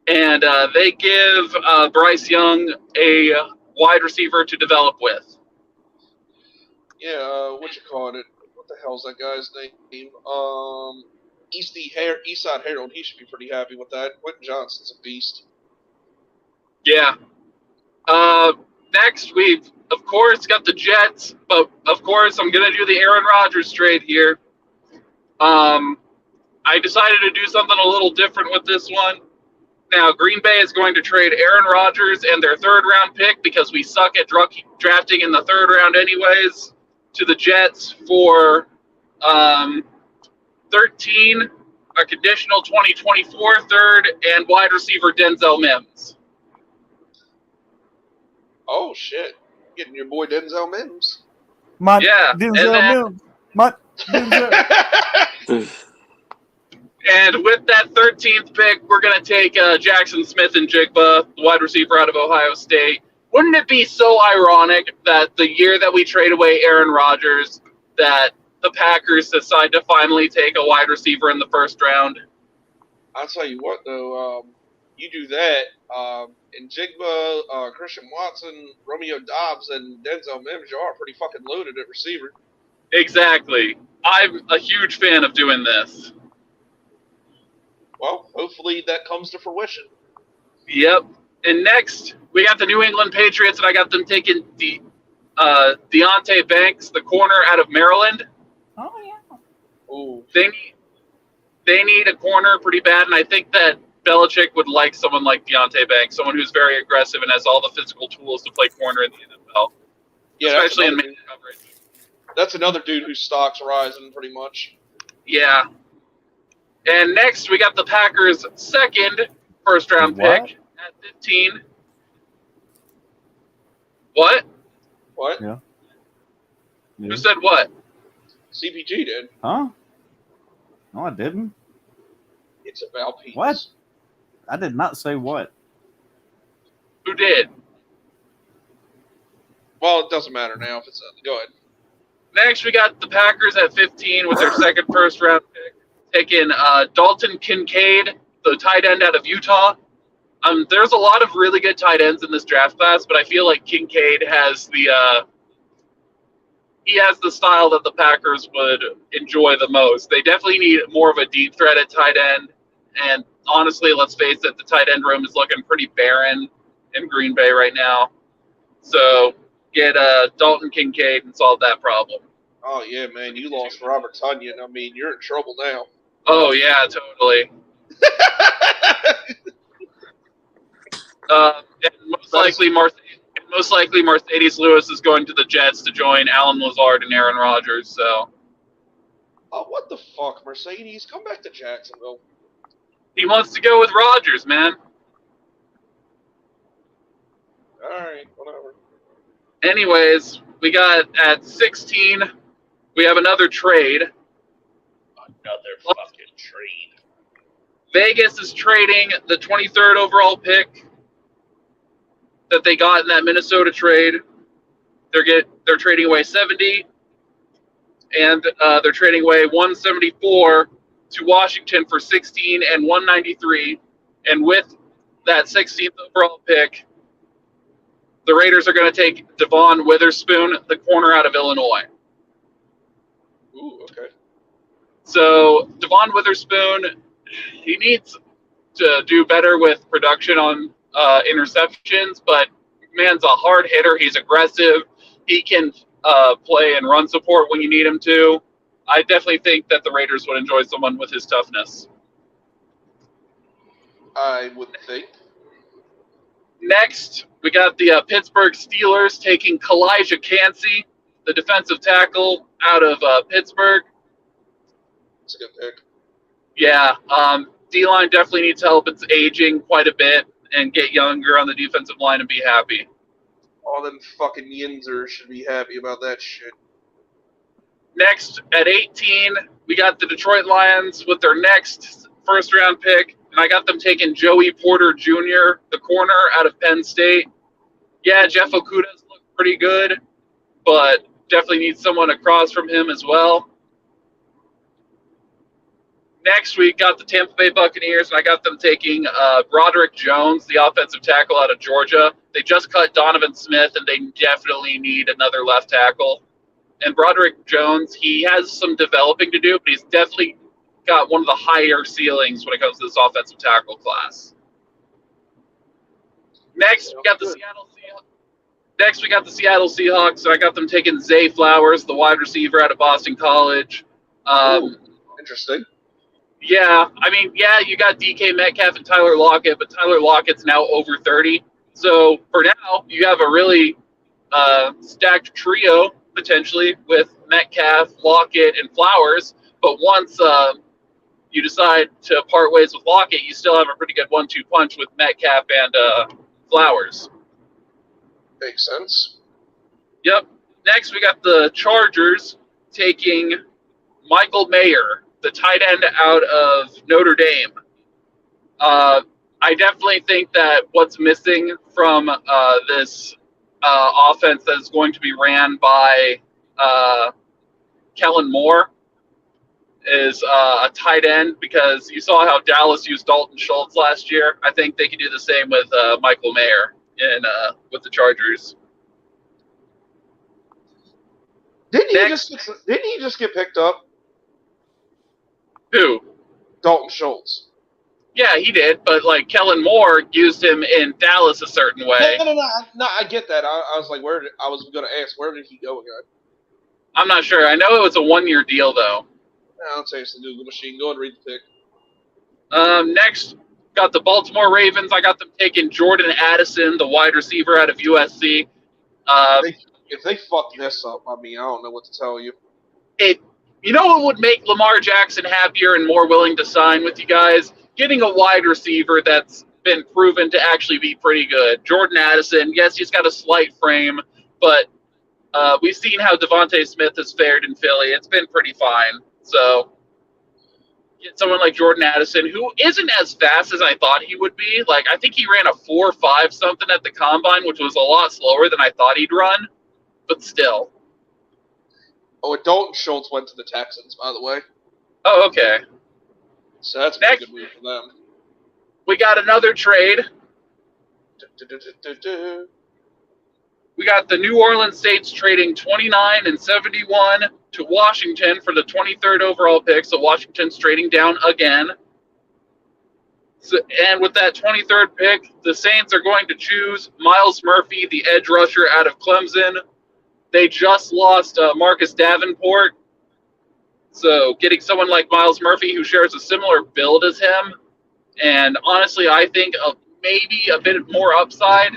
And they give Bryce Young a wide receiver to develop with. Yeah, what you call it? What the hell's that guy's name? Eastside Herald. He should be pretty happy with that. Quentin Johnston's a beast. Yeah. Next, we've, of course, got the Jets. But, of course, I'm going to do the Aaron Rodgers trade here. I decided to do something a little different with this one. Now, Green Bay is going to trade Aaron Rodgers and their third-round pick, because we suck at drafting in the third round anyways, to the Jets for 13, a conditional 2024 third, and wide receiver Denzel Mims. Oh, shit. Getting your boy Denzel Mims. Yeah, Denzel Mims. And with that 13th pick, we're going to take Jackson Smith and Jigba, the wide receiver out of Ohio State. Wouldn't it be so ironic that the year that we trade away Aaron Rodgers, that the Packers decide to finally take a wide receiver in the first round? I'll tell you what, though. You do that, and Jigba, Christian Watson, Romeo Dobbs, and Denzel Mims, you are pretty fucking loaded at receiver. Exactly. I'm a huge fan of doing this. Well, hopefully that comes to fruition. Yep. And next, we got the New England Patriots, and I got them taking Deontay Banks, the corner out of Maryland. Oh, yeah. Ooh. They need, they need a corner pretty bad, and I think that Belichick would like someone like Deontay Banks, someone who's very aggressive and has all the physical tools to play corner in the NFL, Yeah, especially in that's man another, coverage. that's another dude whose stock's rising pretty much. Yeah. And next, we got the Packers' second first-round What? pick at 15. What? What? Yeah. Who said what? CPG did. Huh? No, I didn't. It's about peace. What? I did not say what. Who did? Well, it doesn't matter now if it's go ahead. Next, we got the Packers at 15 with their second first-round pick, taking Dalton Kincaid, the tight end out of Utah. There's a lot of really good tight ends in this draft class, but I feel like Kincaid has the style that the Packers would enjoy the most. They definitely need more of a deep threat at tight end, and honestly, let's face it, the tight end room is looking pretty barren in Green Bay right now. So get Dalton Kincaid and solve that problem. Oh yeah, man, you lost Robert Tunyon. I mean, you're in trouble now. Oh yeah, totally. And most likely Mercedes Lewis is going to the Jets to join Alan Lazard and Aaron Rodgers. So Oh, what the fuck, Mercedes? Come back to Jacksonville. he wants to go with Rodgers, man. All right, whatever. Anyways, we got at 16, we have another trade. Another fucking trade. Vegas is trading the 23rd overall pick that they got in that Minnesota trade. They're trading away 70, and they're trading away 174 to Washington for 16 and 193. And with that 16th overall pick, the Raiders are going to take Devon Witherspoon, the corner out of Illinois. Ooh, okay. So Devon Witherspoon, he needs to do better with production on interceptions, but man's a hard hitter. He's aggressive. He can play and run support when you need him to. I definitely think that the Raiders would enjoy someone with his toughness. I would think. Next, we got the Pittsburgh Steelers taking Kalijah Cansey, the defensive tackle out of Pittsburgh. It's a good pick. Yeah, D-line definitely needs help. It's aging quite a bit, and get younger on the defensive line and be happy. All them fucking Yinzers should be happy about that shit. Next, at 18, we got the Detroit Lions with their next first-round pick, and I got them taking Joey Porter Jr., the corner out of Penn State. Yeah, Jeff Okuda's looked pretty good, but definitely needs someone across from him as well. Next, we got the Tampa Bay Buccaneers, and I got them taking Broderick Jones, the offensive tackle out of Georgia. They just cut Donovan Smith, and they definitely need another left tackle. And Broderick Jones, he has some developing to do, but he's definitely got one of the higher ceilings when it comes to this offensive tackle class. Next, we got the Seattle Seahawks, and I got them taking Zay Flowers, the wide receiver out of Boston College. Interesting. Yeah, I mean, yeah, you got DK Metcalf and Tyler Lockett, but Tyler Lockett's now over 30. So for now, you have a really stacked trio, potentially, with Metcalf, Lockett, and Flowers. But once you decide to part ways with Lockett, you still have a pretty good 1-2 punch with Metcalf and Flowers. Makes sense. Yep. Next, we got the Chargers taking Michael Mayer, the tight end out of Notre Dame. I definitely think that what's missing from this offense that is going to be ran by Kellen Moore is a tight end, because you saw how Dallas used Dalton Schultz last year. I think they could do the same with Michael Mayer with the Chargers. Didn't he just get picked up? Who? Dalton Schultz. Yeah, he did, but like Kellen Moore used him in Dallas a certain way. No, I get that. I was like, I was going to ask, where did he go again? I'm not sure. I know it was a 1-year deal, though. I'll say it's the Google machine. Go and read the pick. Next, got the Baltimore Ravens. I got them taking Jordan Addison, the wide receiver out of USC. If they fuck this up, I mean, I don't know what to tell you. You know what would make Lamar Jackson happier and more willing to sign with you guys? Getting a wide receiver that's been proven to actually be pretty good. Jordan Addison, yes, he's got a slight frame, but we've seen how Devontae Smith has fared in Philly. It's been pretty fine. So get someone like Jordan Addison, who isn't as fast as I thought he would be. Like, I think he ran a 4.5 something at the combine, which was a lot slower than I thought he'd run, but still. Oh, and Dalton Schultz went to the Texans, by the way. Oh, okay. So that's a pretty good move for them. We got another trade. We got the New Orleans Saints trading 29 and 71 to Washington for the 23rd overall pick. So Washington's trading down again. So, and with that 23rd pick, the Saints are going to choose Myles Murphy, the edge rusher out of Clemson. They just lost Marcus Davenport. So getting someone like Myles Murphy who shares a similar build as him, and honestly, I think maybe a bit more upside.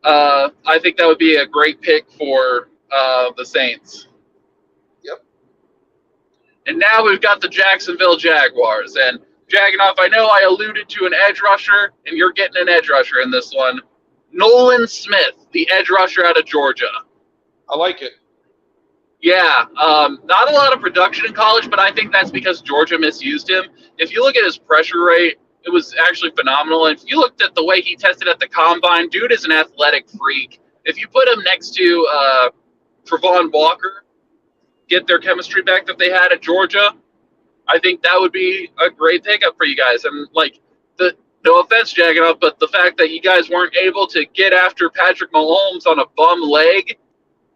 I think that would be a great pick for the Saints. Yep. And now we've got the Jacksonville Jaguars. And Jagonoff, I know I alluded to an edge rusher, and you're getting an edge rusher in this one. Nolan Smith, the edge rusher out of Georgia. I like it. Yeah, not a lot of production in college, but I think that's because Georgia misused him. If you look at his pressure rate, it was actually phenomenal. And if you looked at the way he tested at the combine, dude is an athletic freak. If you put him next to Travon Walker, get their chemistry back that they had at Georgia, I think that would be a great pickup for you guys. And, like, no offense, Jagonoff, but the fact that you guys weren't able to get after Patrick Mahomes on a bum leg,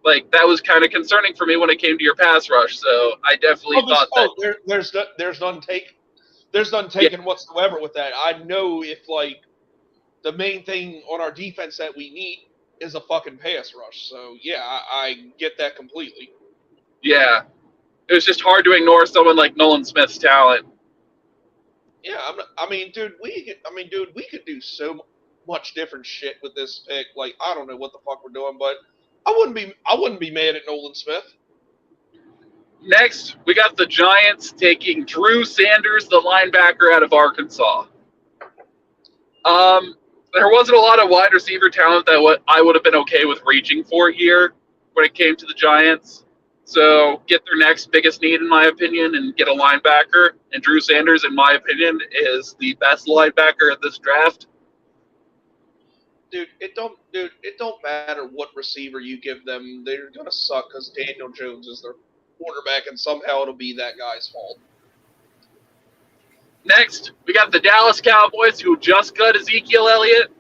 like, that was kind of concerning for me when it came to your pass rush. So I definitely thought that. There's none taken whatsoever with that. I know if, like, the main thing on our defense that we need is a fucking pass rush. So, yeah, I get that completely. Yeah. It was just hard to ignore someone like Nolan Smith's talent. Yeah, dude, we could do so much different shit with this pick. Like, I don't know what the fuck we're doing, but I wouldn't be mad at Nolan Smith. Next, we got the Giants taking Drew Sanders, the linebacker out of Arkansas. There wasn't a lot of wide receiver talent that I would have been okay with reaching for here when it came to the Giants. So get their next biggest need, in my opinion, and get a linebacker. And Drew Sanders, in my opinion, is the best linebacker at this draft. Dude, it don't matter what receiver you give them. They're gonna suck because Daniel Jones is their quarterback, and somehow it'll be that guy's fault. Next, we got the Dallas Cowboys, who just cut Ezekiel Elliott,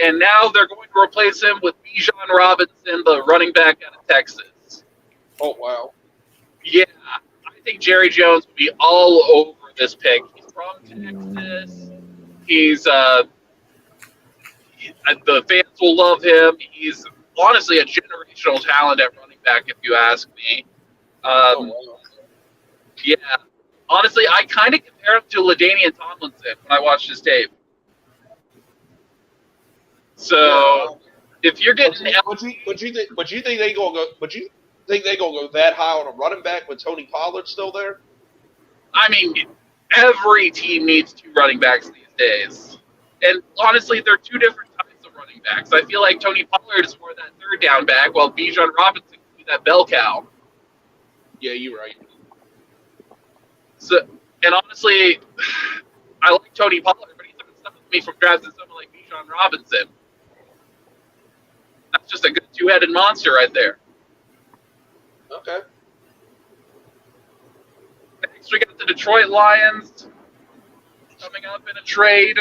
and now they're going to replace him with Bijan Robinson, the running back out of Texas. Oh, wow. Yeah, I think Jerry Jones will be all over this pick. He's from Texas. He's the fans will love him. He's honestly a generational talent at running back, if you ask me. Yeah, honestly, I kind of compare him to LaDainian Tomlinson when I watched his tape. So, if you're getting, would you think they gonna go? Would you think they gonna go that high on a running back with Tony Pollard still there? I mean, every team needs two running backs these days, and honestly, they're two different types of running backs. I feel like Tony Pollard is more that third down back, while Bijan Robinson can be that bell cow. Yeah, you're right. So, and honestly, I like Tony Pollard, but he's not stopping me from drafting someone like Bijan Robinson. That's just a good two-headed monster right there. Okay. Next, we got the Detroit Lions coming up in a trade,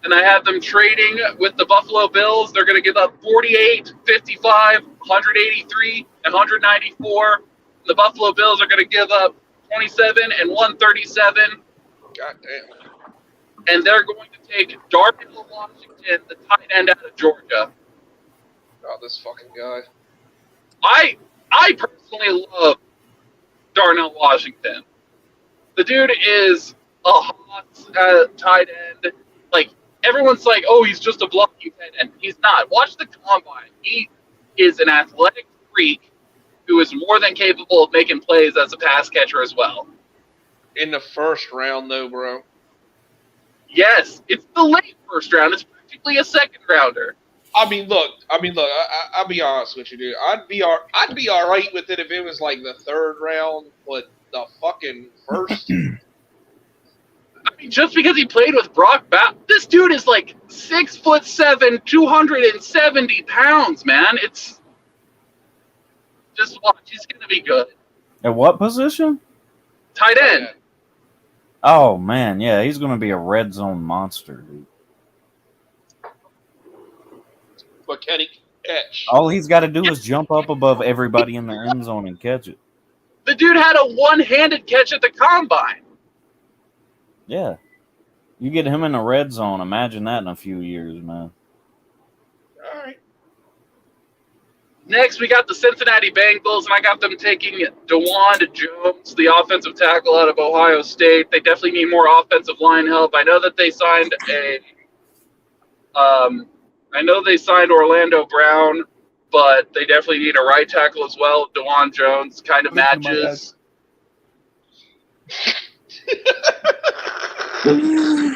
and I have them trading with the Buffalo Bills. They're going to give up 48, 55, 183, and 194. The Buffalo Bills are going to give up 27 and 137. God damn. And they're going to take Darnell Washington, the tight end out of Georgia. God, this fucking guy. I personally love Darnell Washington. The dude is a hot tight end. Like, everyone's like, oh, he's just a blocking tight end. He's not. Watch the combine. He is an athletic freak who is more than capable of making plays as a pass catcher as well. In the first round, though, bro. Yes, it's the late first round. It's practically a second rounder. I mean, look. I'll be honest with you, dude. I'd be all right with it if it was like the third round, but the fucking first. I mean, just because he played with Brock this dude is like 6'7", 270 pounds, man. It's just watch. He's gonna be good. At what position? Tight end. Oh man, yeah, he's gonna be a red zone monster, dude. But can he catch? All he's got to do is jump up above everybody in the end zone and catch it. The dude had a one-handed catch at the combine. Yeah, you get him in the red zone. Imagine that in a few years, man. All right. Next, we got the Cincinnati Bengals, and I got them taking DeWan Jones, the offensive tackle out of Ohio State. They definitely need more offensive line help. I know that they signed Orlando Brown, but they definitely need a right tackle as well. DeWan Jones kind of matches.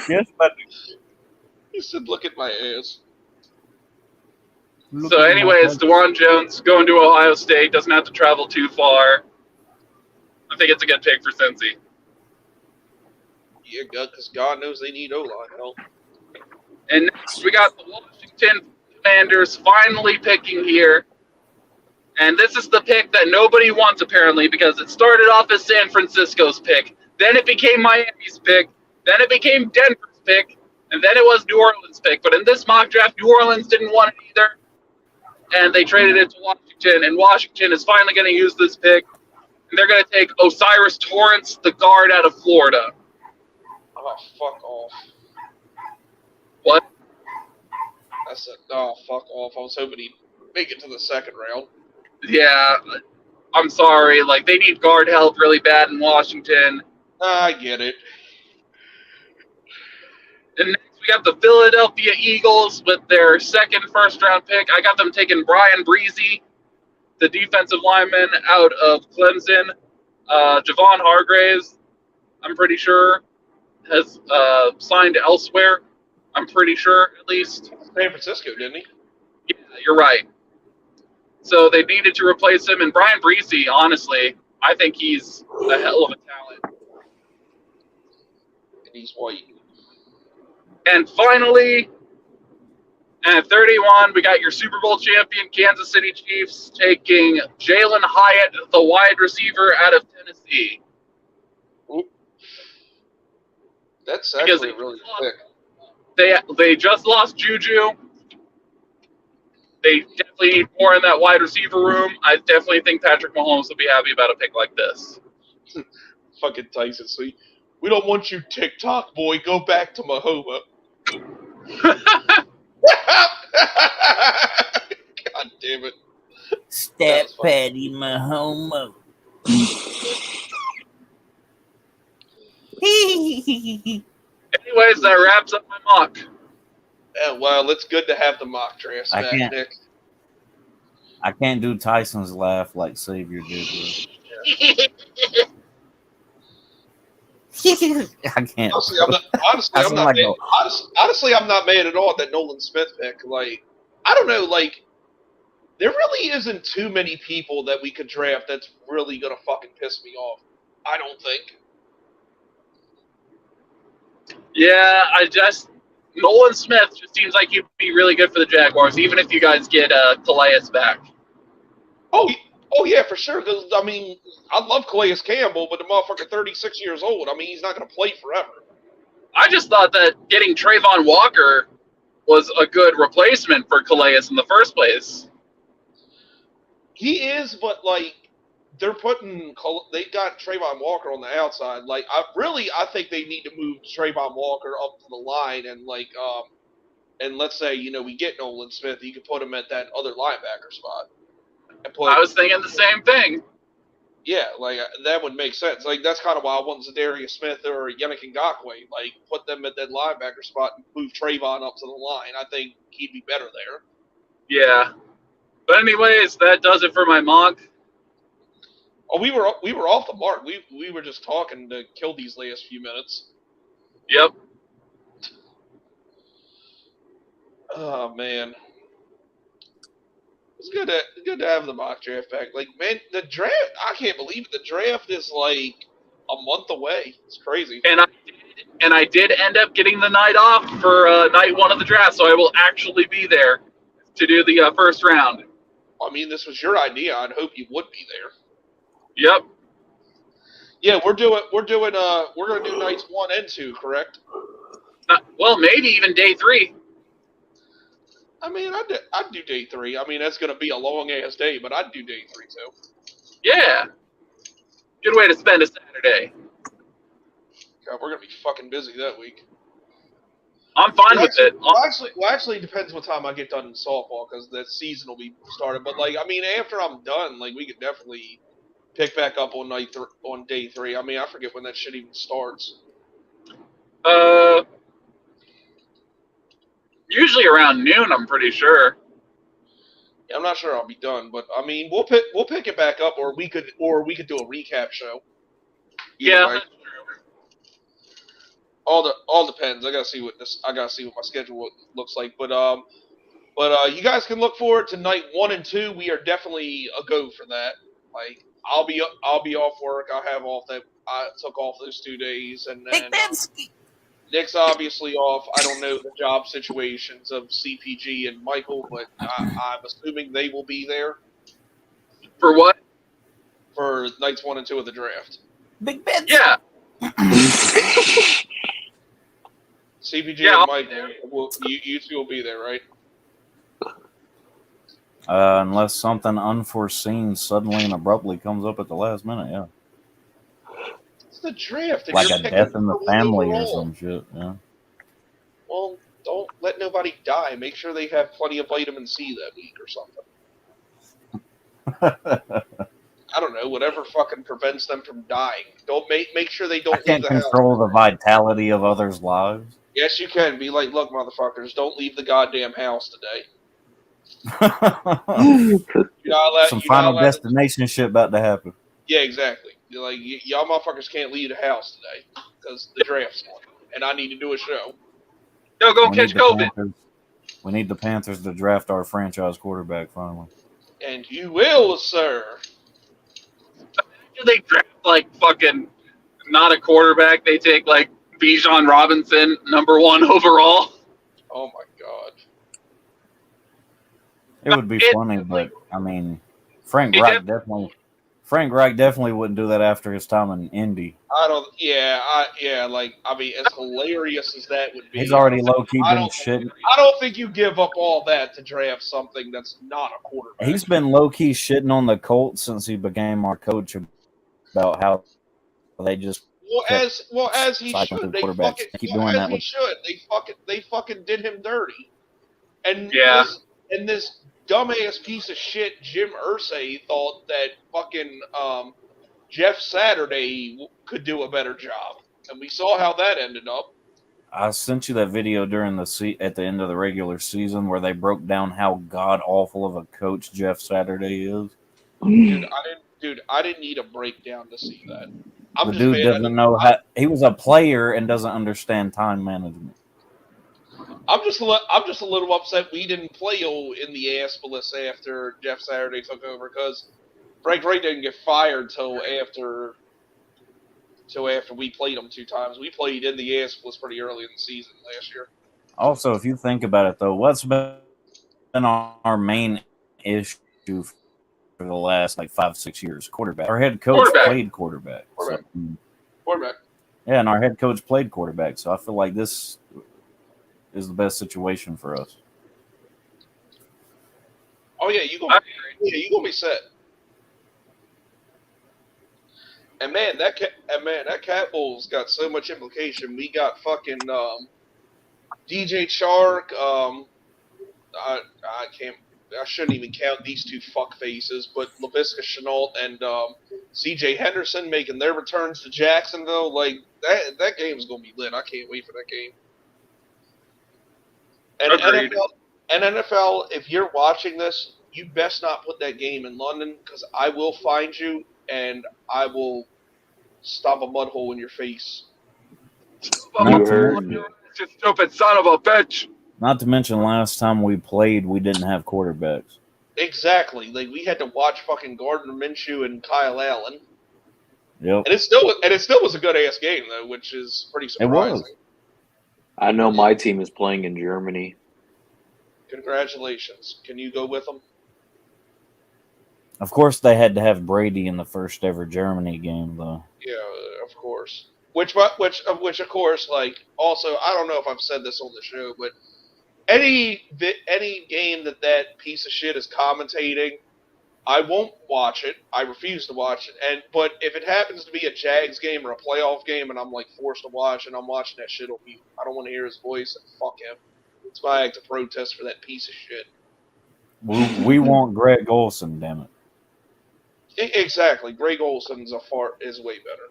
Yes, but He said, "Look at my ass." So, anyways, DeWan Jones going to Ohio State, doesn't have to travel too far. I think it's a good pick for Cincy. Yeah, because God knows they need O-line help. And next, we got the Washington Commanders finally picking here. And this is the pick that nobody wants, apparently, because it started off as San Francisco's pick. Then it became Miami's pick. Then it became Denver's pick. And then it was New Orleans' pick. But in this mock draft, New Orleans didn't want it either. And they traded it to Washington. And Washington is finally going to use this pick. And they're going to take Osiris Torrance, the guard out of Florida. Oh, fuck off. What? I said, oh, fuck off. I was hoping he'd make it to the second round. Yeah, I'm sorry. Like, they need guard help really bad in Washington. I get it. And next, we got the Philadelphia Eagles with their second first-round pick. I got them taking Brian Breezy, the defensive lineman out of Clemson. Javon Hargraves, I'm pretty sure, has signed elsewhere. I'm pretty sure, at least. San Francisco, didn't he? Yeah, you're right. So they needed to replace him. And Brian Breezy, honestly, I think he's a hell of a talent. And he's white. And finally, at 31, we got your Super Bowl champion Kansas City Chiefs taking Jalen Hyatt, the wide receiver out of Tennessee. Ooh. That's Because actually really thick. They just lost Juju. They definitely need more in that wide receiver room. I definitely think Patrick Mahomes will be happy about a pick like this. Fucking Tyson Sweet. We don't want you TikTok boy. Go back to Mahoma. God damn it. Step Patty Mahomes. Anyways, that wraps up my mock. Yeah, well, it's good to have the mock drafts I back, can't- Nick. I can't do Tyson's laugh like Savior did. I can't. Honestly, I'm not. I sound like a- Honestly, I'm not mad at all at that Nolan Smith pick. Like, I don't know. Like, there really isn't too many people that we could draft that's really gonna fucking piss me off. I don't think. Yeah, Nolan Smith just seems like he'd be really good for the Jaguars, even if you guys get Calais back. Oh yeah, for sure. 'Cause, I mean, I love Calais Campbell, but the motherfucker 36 years old. I mean, he's not gonna play forever. I just thought that getting Trayvon Walker was a good replacement for Calais in the first place. He is, but like they got Trayvon Walker on the outside. Like I think they need to move Trayvon Walker up to the line and and let's say we get Nolan Smith, you could put him at that other linebacker spot. And I was thinking the same thing. Yeah, like that would make sense. Like that's kind of why I want Zadarius Smith or Yannick Ngakoue. Like put them at that linebacker spot and move Trayvon up to the line. I think he'd be better there. Yeah. But anyways, that does it for my mock. Oh, we were off the mark. We were just talking to kill these last few minutes. Yep. Oh man, it's good to have the mock draft back. Like man, the draft, I can't believe it. The draft is like a month away. It's crazy. And I did end up getting the night off for night one of the draft, so I will actually be there to do the first round. I mean, this was your idea. I'd hope you would be there. Yep. Yeah, we're gonna do nights 1 and 2, correct? Well, maybe even day 3. I mean, I'd do day 3. I mean, that's gonna be a long ass day, but I'd do day 3 too. Yeah. Good way to spend a Saturday. God, we're gonna be fucking busy that week. I'm fine with it. Well, actually, it depends what time I get done in softball because the season will be started. But like, I mean, after I'm done, like, we could definitely pick back up on on day 3. I mean, I forget when that shit even starts. Usually around noon, I'm pretty sure. Yeah, I'm not sure I'll be done, but I mean, we'll pick it back up, or we could do a recap show. Either way. That's true. All depends. I gotta see what my schedule looks like. But you guys can look forward to night 1 and 2. We are definitely a go for that. Like I'll be off work. I'll have off that. I took off those 2 days, and then Nick's obviously off. I don't know the job situations of CPG and Michael, but I'm assuming they will be there For what? for nights 1 and 2 of the draft. Big Ben. Yeah. CPG Yeah, and I'll Michael, you two will be there, right? Unless something unforeseen suddenly and abruptly comes up at the last minute, yeah. It's the draft. And Like you're a picking death in the number 1 family or overall. some shit, yeah. Well, don't let nobody die. Make sure they have plenty of vitamin C that week or something. I don't know, whatever fucking prevents them from dying. Don't make sure they I don't leave can't the control the house. vitality of others' lives. Yes, you can. Be like, look, motherfuckers, don't leave the goddamn house today. Some You're not allowed. final destination shit about to happen. Yeah, exactly. You're like, y'all motherfuckers can't leave the house today because the draft's on, and I need to do a show. No, go We catch need the COVID. Panthers- We need the Panthers to draft our franchise quarterback finally. And you will, sir. Do they draft like fucking not a quarterback? They take like Bijan Robinson, number 1 overall. Oh my god. It would be funny, but I mean, Frank Reich definitely wouldn't do that after his time in Indy. I don't. Yeah. I mean, as hilarious as that would be, He's already low key I been don't- shitting. I don't think you give up all that to draft something that's not a quarterback. He's been low key shitting on the Colts since he became our coach about how they just as he cycling should. through They quarterbacks. fucking Keep doing that he with- should. They fucking did him dirty. And Yeah. this dumbass piece of shit Jim Irsay thought that fucking Jeff Saturday could do a better job, and we saw how that ended up. I sent you that video during at the end of the regular season where they broke down how god awful of a coach Jeff Saturday is. Dude, I didn't need a breakdown to see that. The dude doesn't know how. He was a player and doesn't understand time management. I'm just a little upset we didn't play in the Aspolis after Jeff Saturday took over because Frank Reich didn't get fired till after we played him 2 times. We played in the Aspolis pretty early in the season last year. Also, if you think about it, though, what's been our main issue for the last 5-6 years? Quarterback. Our head coach played quarterback. Quarterback. Yeah, and our head coach played quarterback. So I feel like this is the best situation for us. Oh yeah, you gonna be set. And man, that Cat Bowl's got so much implication. We got fucking DJ Chark. I can't. I shouldn't even count these two fuck faces, but Laviska Shenault and C.J. Henderson making their returns to Jacksonville. Like that game's gonna be lit. I can't wait for that game. And Agreed. NFL, if you're watching this, you best not put that game in London because I will find you and I will stomp a mud hole in your face. Not You to heard mention- me. You stupid son of a bitch. Not to mention, last time we played, we didn't have quarterbacks. Exactly. Like we had to watch fucking Gardner Minshew and Kyle Allen, Yep. and it still was a good ass game though, which is pretty It was. surprising. I know my team is playing in Germany. Congratulations. Can you go with them? Of course, they had to have Brady in the first ever Germany game, though. Yeah, of course. Which of course, like, also, I don't know if I've said this on the show, but any game that piece of shit is commentating, I won't watch it. I refuse to watch it. But if it happens to be a Jags game or a playoff game, and I'm like forced to watch, and I'm watching that shit on mute, I don't want to hear his voice. And fuck him. It's my act of protest for that piece of shit. We want Greg Olson, damn it. Exactly. Greg Olson's is way better.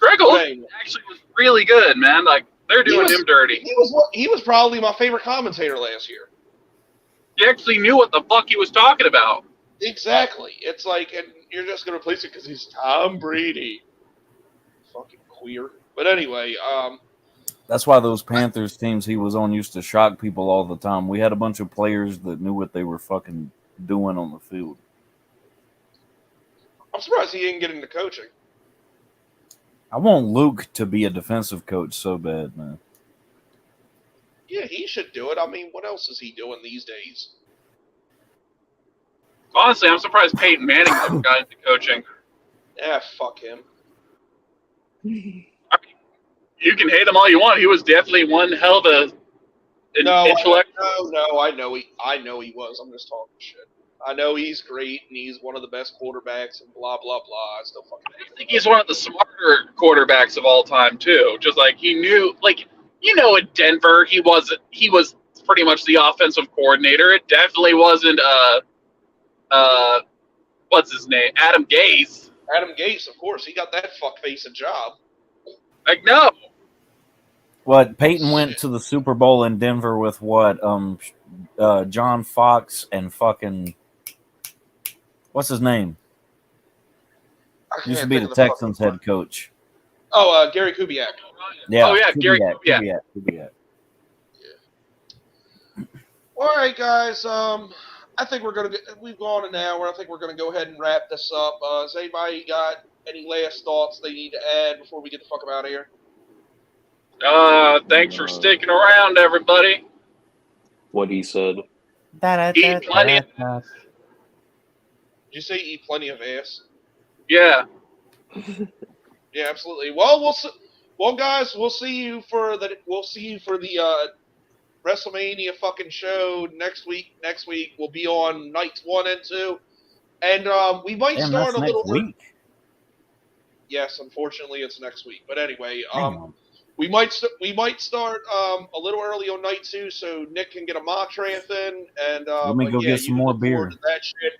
Greg Olsen Dang. actually was really good, man. Like they're doing him dirty. He was probably my favorite commentator last year. He actually knew what the fuck he was talking about. Exactly. It's like, and you're just gonna replace it because he's Tom Brady. Fucking queer. But anyway, That's why those Panthers teams he was on used to shock people all the time. We had a bunch of players that knew what they were fucking doing on the field. I'm surprised he didn't get into coaching. I want Luke to be a defensive coach so bad, man. Yeah, he should do it. I mean, what else is he doing these days? Honestly, I'm surprised Peyton Manning never got into coaching. Yeah, fuck him. You can hate him all you want. He was definitely one hell of a intellect. No, I know he was. I'm just talking shit. I know he's great and he's one of the best quarterbacks and blah blah blah. I still fucking hate I think he's one of the smarter quarterbacks of all time too. Just like he knew, like in Denver, he was pretty much the offensive coordinator. It definitely wasn't what's his name, Adam Gase. Adam Gase, of course, he got that fuckface a job. Like no, What, Peyton went to the Super Bowl in Denver with what? John Fox and fucking what's his name? I Used to can't be think the of the Texans fucking- head coach. Oh, Gary Kubiak. Yeah. Oh, yeah, Gary Kubiak. All right, guys. I think we've gone an hour. I think we're gonna go ahead and wrap this up. Has anybody got any last thoughts they need to add before we get the fuck out of here? thanks for sticking around, everybody. What he said. Eat plenty. Did you say eat plenty of ass? Yeah. Yeah, absolutely. Well, guys, we'll see you for the WrestleMania fucking show next week. Next week we'll be on nights 1 and 2, and we might Damn, start that's a little. next week. Yes, unfortunately, it's next week. But anyway, Damn. we might start a little early on night 2, so Nick can get a mock draft in, and Let me but go yeah, get you some can more look forward beer. to that shit.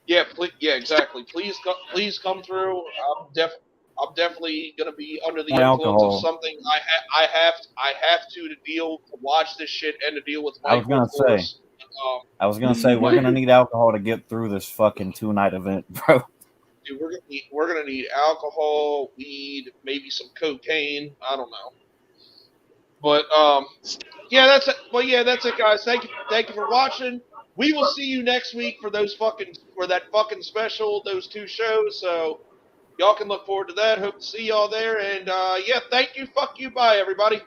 Yeah, exactly. Please come through. I'm definitely gonna be under the More influence alcohol. of something. I have to watch this shit and to deal with I was Michael. gonna of course. I was gonna say we're gonna need alcohol to get through this fucking 2-night event, bro. Dude, we're gonna need alcohol, weed, maybe some cocaine. I don't know. But yeah, that's it. Well, yeah, that's it, guys. Thank you for watching. We will see you next week for that fucking special, those 2 shows. So y'all can look forward to that. Hope to see y'all there. And yeah, thank you. Fuck you. Bye, everybody.